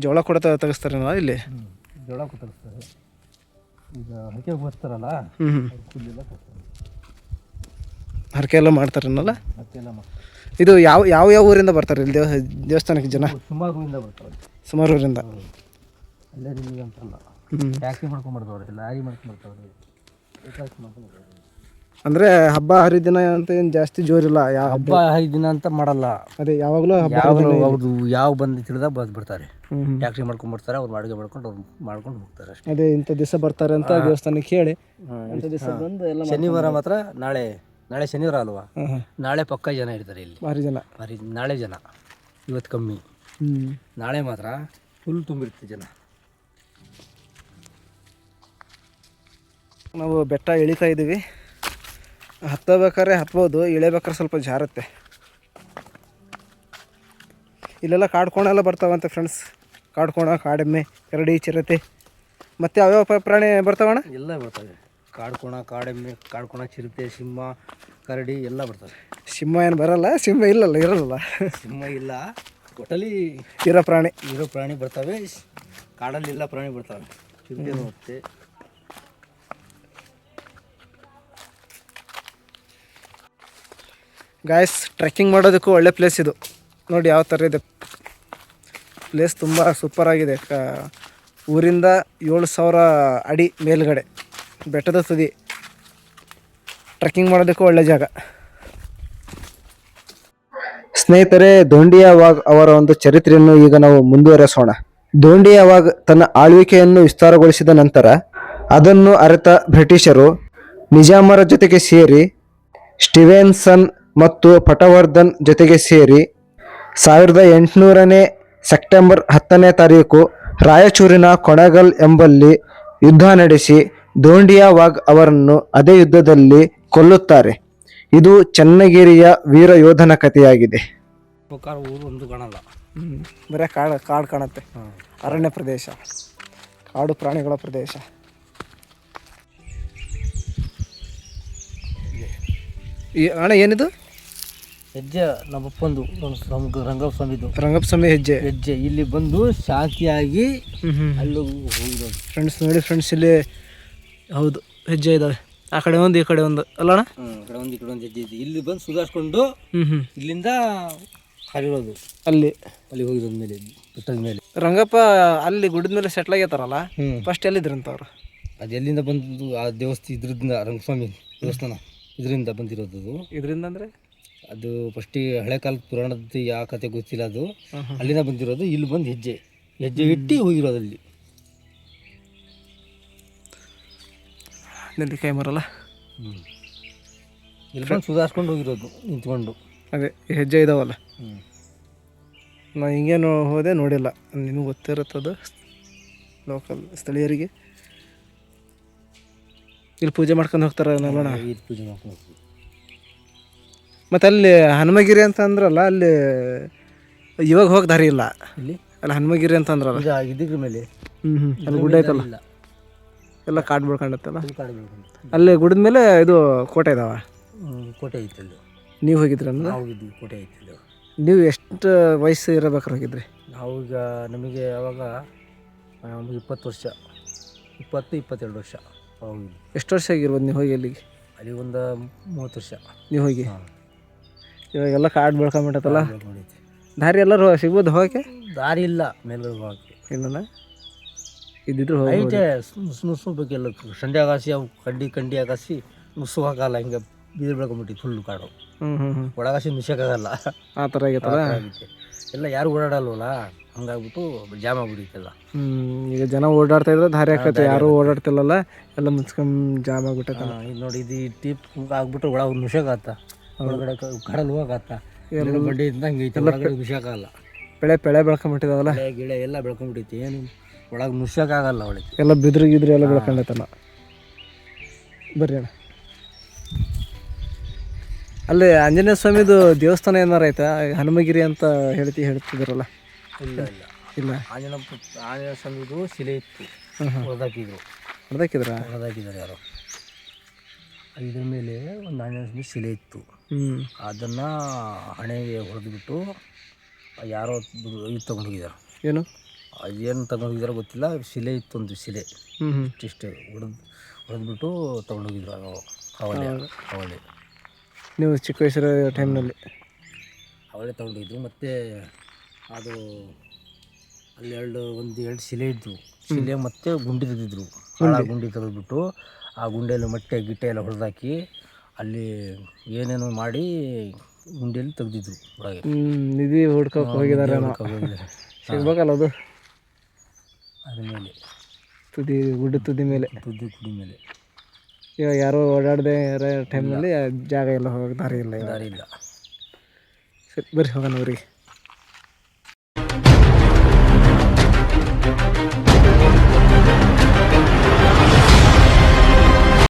ಜೋಳ ಕೂಡ ತೆಗೆಸ್ತಾರೆ ಇಲ್ಲಿ. ಜೋಳ ತೆಗೆಸ್ತಾರೆ. ಈಗ ಹರಕೆ ಬರ್ತಾರಲ್ಲ, ಹರಕೆ ಎಲ್ಲ ಮಾಡ್ತಾರನ್ನಲ್ಲ. ಹರಕೆಲ್ಲ ಮಾಡ್ತಾರೆ. ಇದು ಯಾವ ಊರಿಂದ ಬರ್ತಾರೆ ಇಲ್ಲಿ ದೇವಸ್ಥಾನಕ್ಕೆ ಜನ? ಸುಮಾರು ಊರಿಂದ ಬರ್ತಾರೆ. ಸುಮಾರು ಊರಿಂದ. ಅಲ್ಲೇ ನಿಮಗೆ ಅಂತಲ್ಲ, ಟ್ಯಾಕ್ಸಿ ಮಾಡ್ಕೊಂಡ್ಬರ್ತಾವ್ರೆ, ಲಾರಿ ಮಾಡ್ಕೊಂಡ್ಬರ್ತಾವ್ರೆ. ಅಂದರೆ ಹಬ್ಬ ಹರಿದಿನ ಅಂತ ಏನು ಜಾಸ್ತಿ ಜೋರಿಲ್ಲ. ಹಬ್ಬ ಹರಿದಿನ ಅಂತ ಮಾಡಲ್ಲ. ಅದೇ ಯಾವಾಗಲೂ ಅವ್ರದ್ದು ಯಾವ ಬಂದು ತಿಳಿದಾಗ ಬರ್ತಾರೆ. ಟ್ಯಾಕ್ಸಿ ಮಾಡ್ಕೊಂಡ್ಬರ್ತಾರೆ, ಅವ್ರು ಅಡುಗೆ ಮಾಡ್ಕೊಂಡು ಹೋಗ್ತಾರೆ ಅಷ್ಟೇ. ಅದೇ ಇಂಥ ದಿವಸ ಬರ್ತಾರೆ ಅಂತ ದೇವಸ್ಥಾನಕ್ಕೆ ಹೇಳಿ ದಿವಸ ಬಂದು ಎಲ್ಲ. ಶನಿವಾರ ಮಾತ್ರ ನಾಳೆ ಶನಿವಾರ ಅಲ್ವಾ, ನಾಳೆ ಪಕ್ಕ ಜನ ಇರ್ತಾರೆ ಇಲ್ಲಿ. ಭಾರಿ ನಾಳೆ ಜನ, ಇವತ್ತು ಕಮ್ಮಿ. ನಾಳೆ ಮಾತ್ರ ಫುಲ್ ತುಂಬಿರುತ್ತೆ ಜನ. ನಾವು ಬೆಟ್ಟ ಇಳಿತಾ ಇದ್ದೀವಿ. ಹತ್ತಬೇಕಾದ್ರೆ ಹತ್ಬೋದು, ಇಳಿಬೇಕಾದ್ರೆ ಸ್ವಲ್ಪ ಜಾರುತ್ತೆ. ಇಲ್ಲೆಲ್ಲ ಕಾಡ್ಕೋಣೆಲ್ಲ ಬರ್ತಾವಂತೆ ಫ್ರೆಂಡ್ಸ್. ಕಾಡ್ಕೋಣ, ಕಾಡೆಮ್ಮೆ, ಕರಡಿ, ಚಿರತೆ ಮತ್ತು ಯಾವ್ಯಾವ ಪ್ರಾಣಿ ಬರ್ತಾವಣ್ಣ? ಎಲ್ಲ ಬರ್ತವೆ. ಕಾಡೆಮ್ಮೆ, ಚಿರತೆ, ಸಿಂಹ, ಕರಡಿ ಎಲ್ಲ ಬರ್ತವೆ. ಸಿಂಹ ಏನು ಬರಲ್ಲ? ಸಿಂಹ ಇರಲ್ಲ. ಸಿಂಹ ಇಲ್ಲ, ಒಟ್ಟಲ್ಲಿ ಇರೋ ಪ್ರಾಣಿ ಬರ್ತವೆ. ಕಾಡಲ್ಲಿ ಎಲ್ಲ ಪ್ರಾಣಿ ಬರ್ತವೆ. ಚಿರತೆ ಮತ್ತೆ ಗಾಯ್ಸ್, ಟ್ರೆಕ್ಕಿಂಗ್ ಮಾಡೋದಕ್ಕೂ ಒಳ್ಳೆ ಪ್ಲೇಸ್ ಇದು. ನೋಡಿ ಯಾವ ಥರ ಇದೆ ಪ್ಲೇಸ್. ತುಂಬ ಸೂಪರಾಗಿದೆ. ಊರಿಂದ 7,000 ಅಡಿ ಮೇಲ್ಗಡೆ ಬೆಟ್ಟದ ತುದಿ. ಟ್ರೆಕ್ಕಿಂಗ್ ಮಾಡೋದಕ್ಕೂ ಒಳ್ಳೆ ಜಾಗ. ಸ್ನೇಹಿತರೆ, ಧೋಂಡಿಯಾ ವಾಘ್ ಅವರ ಒಂದು ಚರಿತ್ರೆಯನ್ನು ಈಗ ನಾವು ಮುಂದುವರೆಸೋಣ. ಧೋಂಡಿಯಾ ವಾಘ್ ತನ್ನ ಆಳ್ವಿಕೆಯನ್ನು ವಿಸ್ತಾರಗೊಳಿಸಿದ ನಂತರ ಅದನ್ನು ಅರಿತ ಬ್ರಿಟಿಷರು ನಿಜಾಮರ ಜೊತೆಗೆ ಸೇರಿ ಸ್ಟಿವೆನ್ಸನ್ ಮತ್ತು ಪಟವರ್ಧನ್ ಜೊತೆಗೆ ಸೇರಿ 1800ನೇ ಸೆಪ್ಟೆಂಬರ್ 10ನೇ ತಾರೀಕು ರಾಯಚೂರಿನ ಕೊಣಗಲ್ ಎಂಬಲ್ಲಿ ಯುದ್ಧ ನಡೆಸಿ ಧೋಂಡಿಯಾ ವಾಘ್ ಅವರನ್ನು ಅದೇ ಯುದ್ಧದಲ್ಲಿ ಕೊಲ್ಲುತ್ತಾರೆ. ಇದು ಚನ್ನಗಿರಿಯ ವೀರ ಯೋಧನ ಕಥೆಯಾಗಿದೆ. ಊರು ಒಂದು ಕಾಣಲ್ಲ, ಬರೀ ಕಾಡು ಕಾಣುತ್ತೆ. ಅರಣ್ಯ ಪ್ರದೇಶ, ಕಾಡು ಪ್ರಾಣಿಗಳ ಪ್ರದೇಶ. ಅಣ್ಣ ಏನಿದು? ಹೆಜ್ಜೆ ನಮ್ಮಪ್ಪಂದು ರಂಗಸ್ವಾಮಿದು. ರಂಗಸ್ವಾಮಿ ಹೆಜ್ಜೆ. ಇಲ್ಲಿ ಬಂದು ಶಾಂತಿಯಾಗಿ ಅಲ್ಲಿ ಹೋಗಿರೋದು. ಫ್ರೆಂಡ್ಸ್ ನೋಡಿ, ಫ್ರೆಂಡ್ಸ್ ಇಲ್ಲಿ ಹೌದು ಹೆಜ್ಜೆ ಇದ್ದಾವೆ. ಆ ಕಡೆ ಒಂದು ಈ ಕಡೆ ಒಂದು ಅಲ್ಲ ಅಣ್ಣ? ಈ ಕಡೆ ಒಂದು ಹೆಜ್ಜೆ ಇದೆ. ಇಲ್ಲಿ ಬಂದು ಸುಧಾರಿಸ್ಕೊಂಡು ಇಲ್ಲಿಂದ ಹರಿರೋದು. ಅಲ್ಲಿ ಹೋಗಿರೋದು ಮೇಲೆ, ಬೆಟ್ಟದ ಮೇಲೆ. ರಂಗಪ್ಪ ಅಲ್ಲಿ ಗುಡ್ಡದ ಮೇಲೆ ಸೆಟ್ಲ್ ಆಗೈತಾರಲ್ಲ, ಫಸ್ಟ್ ಎಲ್ಲಿದ್ರಂತ ಅವ್ರು? ಅದು ಎಲ್ಲಿಂದ ಬಂದು ಆ ಇದ್ರಿಂದ ರಂಗಸ್ವಾಮಿ ದೇವಸ್ಥಾನ ಇದರಿಂದ ಬಂದಿರೋದು. ಇದರಿಂದ ಅಂದರೆ ಅದು ಫಸ್ಟಿಗೆ ಹಳೆ ಕಾಲದ ಪುರಾಣದ ಯಾವ ಕತೆ ಗೊತ್ತಿಲ್ಲ, ಅದು ಅಲ್ಲಿಂದ ಬಂದಿರೋದು. ಇಲ್ಲಿ ಬಂದು ಹೆಜ್ಜೆ ಇಟ್ಟು ಹೋಗಿರೋದು. ಅಲ್ಲಿ ನೆಲ್ಲಿಕಾಯಿ ಮರಲ್ಲ, ಇಲ್ಲಿ ಬಂದು ಸುಧಾರಿಸ್ಕೊಂಡು ಹೋಗಿರೋದು ನಿಂತ್ಕೊಂಡು. ಅದೇ ಹೆಜ್ಜೆ ಇದಾವಲ್ಲ. ನಾನು ಹಿಂಗೆ ಹೋದೆ, ನೋಡಿಲ್ಲ. ನಿಮಗೆ ಗೊತ್ತಿರುತ್ತದು ಲೋಕಲ್ ಸ್ಥಳೀಯರಿಗೆ. ಇಲ್ಲಿ ಪೂಜೆ ಮಾಡ್ಕೊಂಡು ಹೋಗ್ತಾರೆ ನೋಡೋಣ. ಇಲ್ಲಿ ಪೂಜೆ ಮಾಡ್ಕೊಂಡು ಹೋಗ್ತೀವಿ. ಮತ್ತು ಅಲ್ಲಿ ಹನುಮಗಿರಿ ಅಂತ ಅಂದ್ರಲ್ಲ, ಅಲ್ಲಿ ಇವಾಗ ಹೋಗಿ ದಾರಿ ಇಲ್ಲ. ಇಲ್ಲಿ ಅಲ್ಲಿ ಹನುಮಗಿರಿ ಅಂತ ಅಂದ್ರಲ್ಲ, ಇದ್ರ ಮೇಲೆ ಅಲ್ಲಿ ಗುಡ್ಡ ಐತಲ್ಲ, ಎಲ್ಲ ಕಾಡು ಬೆಳ್ಕೊಂಡತ್ತಲ್ಲ. ಅಲ್ಲಿ ಗುಡ್ಡದ ಮೇಲೆ ಇದು ಕೋಟೆ ಇದಾವ. ಕೋಟೆ ಐತೆ ಅಲ್ಲಿ. ನೀವು ಹೋಗಿದ್ರಿ? ಹೋಗಿದ್ವಿ, ಕೋಟೆ ಐತೆ ಅಲ್ಲಿ. ನೀವು ಎಷ್ಟು ವಯಸ್ಸು ಇರಬೇಕಾದ್ರೆ ಹೋಗಿದ್ರಿ? ನಾವೀಗ ನಮಗೆ ಅವಾಗ 20 ವರ್ಷ, 22 ವರ್ಷ ಹೋಗಿದ್ವಿ. ಎಷ್ಟು ವರ್ಷ ಆಗಿರ್ಬೋದು ನೀವು ಹೋಗಿ ಅಲ್ಲಿಗೆ? ಅಲ್ಲಿ ಒಂದು 30 ವರ್ಷ ನೀವು ಹೋಗಿ. ಇವಾಗೆಲ್ಲ ಕಾಡು ಬೆಳ್ಕೊಂಬಿಟ್ಟತ್ತಲ್ಲ, ದಾರಿ ಎಲ್ಲರೂ ಸಿಗ್ಬೋದು ಹೋಗಕ್ಕೆ? ದಾರಿ ಇಲ್ಲ ಮೇಲೆ ಹೋಗಕ್ಕೆ. ಇಲ್ಲ ಇದ್ದಿದ್ರು ಐತೆ, ನುಸ್ಸು ಬೇಕೆಲ್ಲ ಸಂಡೆ ಆಗಾಸಿ, ಅವು ಕಂಡಿ ಆಗಾಸಿ ನುಸ್ಸು ಹಾಕಲ್ಲ. ಹಿಂಗೆ ಬೀದಿ ಬೆಳ್ಕೊಂಬಿಟ್ಟು ಫುಲ್ಲು ಕಾಡು. ಒಳಗಾಸಿ ನುಸ್ಸಕ್ಕಾಗಲ್ಲ, ಆ ಥರ ಆಗೈತಲ್ಲ. ಎಲ್ಲ ಯಾರು ಓಡಾಡಲ್ವಲ್ಲ, ಹಂಗಾಗ್ಬಿಟ್ಟು ಜಾಮ್ ಆಗ್ಬಿಟ್ಟಿತ್ತಲ್ಲ. ಈಗ ಜನ ಓಡಾಡ್ತಾ ಇದ್ರೆ ದಾರಿ ಆಕೈತೆ, ಯಾರು ಓಡಾಡ್ತಿಲ್ಲಲ್ಲ, ಎಲ್ಲ ಮುಚ್ಕೊಂಡ್ ಜಾಮ್ ಆಗ್ಬಿಟ್ಟೈತೆ. ಇದು ನೋಡಿ, ಇದು ಟೀಪ್ ಆಗ್ಬಿಟ್ಟು ಒಳಗೆ ನುಷಕಾತ, ಒಳಗಡೆ ಕಡಲ್ ಹೋಗಾತ, ಬಡ್ಡಿ ಇದ್ದಂಗೆ ಐತೆ, ಒಳಗಡೆ ನುಷಕಾಗಲ್ಲ. ಬೆಳೆ ಬೆಳ್ಕೊಂಬಿಟ್ಟಿದಾವಲ್ಲ, ಗಿಡ ಎಲ್ಲ ಬೆಳ್ಕೊಂಡ್ಬಿಟ್ಟೈತಿ, ಏನು ಒಳಗೆ ನುಷಕಾಗಲ್ಲ. ಒಳಗೆ ಎಲ್ಲ ಬಿದ್ರಿಗಿದ್ರಿ ಎಲ್ಲ ಬೆಳ್ಕೊಂಡೈತಲ್ಲ. ಬರ್ರಿ ಅಣ್ಣ, ಅಲ್ಲಿ ಆಂಜನೇಯ ಸ್ವಾಮಿದು ದೇವಸ್ಥಾನ ಏನಾರ ಐತಾ? ಹನುಮಗಿರಿ ಅಂತ ಹೇಳ್ತಿದ್ರಲ್ಲ. ಇಲ್ಲ ಇಲ್ಲ ಇಲ್ಲ, ಆಂಜನೇಯ ಸ್ವಾಮಿದು ಶಿಲೆ ಇತ್ತು, ಹೊಡೆದಾಕಿದ್ರು. ಹೊಡೆದಾಕಿದ್ದಾರೆ ಯಾರು. ಇದ್ರ ಮೇಲೆ ಒಂದು ಆಂಜನೇಯ ಸ್ವಾಮಿ ಶಿಲೆ ಇತ್ತು. ಅದನ್ನು ಹಣೆಗೆ ಹೊಡೆದ್ಬಿಟ್ಟು ಯಾರೋ ಇದು ತೊಗೊಂಡೋಗಿದ್ದಾರೆ. ಏನು ತೊಗೊಂಡೋಗಿದಾರೋ ಗೊತ್ತಿಲ್ಲ. ಶಿಲೆ ಇತ್ತು, ಒಂದು ಶಿಲೆ ಇಷ್ಟೇ ಹೊಡೆದ್ಬಿಟ್ಟು ತೊಗೊಂಡೋಗಿದ್ರು. ಅವಳೆ ನೀವು ಚಿಕ್ಕ ವಯಸ್ಸಿನ ಟೈಮ್ನಲ್ಲಿ ಅವಳೇ ತೊಗೊಂಡೋಗಿದ್ರು. ಮತ್ತು ಅದು ಅಲ್ಲಿ ಎರಡು ಶಿಲೆ ಇದ್ವು. ಶಿಲೆ ಮತ್ತು ಗುಂಡಿ ತೆಗೆದಿದ್ರು. ಗುಂಡಿ ತೆಗೆದ್ಬಿಟ್ಟು ಆ ಗುಂಡಿಯಲ್ಲಿ ಮೊಟ್ಟೆ ಗಿಟ್ಟೆ ಎಲ್ಲ ಹೊಡೆದಾಕಿ ಅಲ್ಲಿ ಏನೇನೋ ಮಾಡಿ ಗುಂಡಿಯಲ್ಲಿ ತೆಗೆದಿದ್ರು ಒಳಗೆ. ನಿಧಿ ಹುಡ್ಕೋಕೆ ಹೋಗಿದ್ದಾರೆ, ಸಿಗ್ಬೇಕಲ್ಲ ಅದು. ಅದ್ರ ಮೇಲೆ ತುದಿ ಮೇಲೆ ಕುಡಿ ಮೇಲೆ ಇವಾಗ ಯಾರೋ ಓಡಾಡದೆ ಟೈಮ್ನಲ್ಲಿ ಜಾಗ ಎಲ್ಲ ಹೋಗಿ ದಾರಿ ಇಲ್ಲ. ದಾರಿ ಇಲ್ಲ. ಸರಿ, ಬರ್ರಿ ಹೋಗೋಣ ಊರಿಗೆ.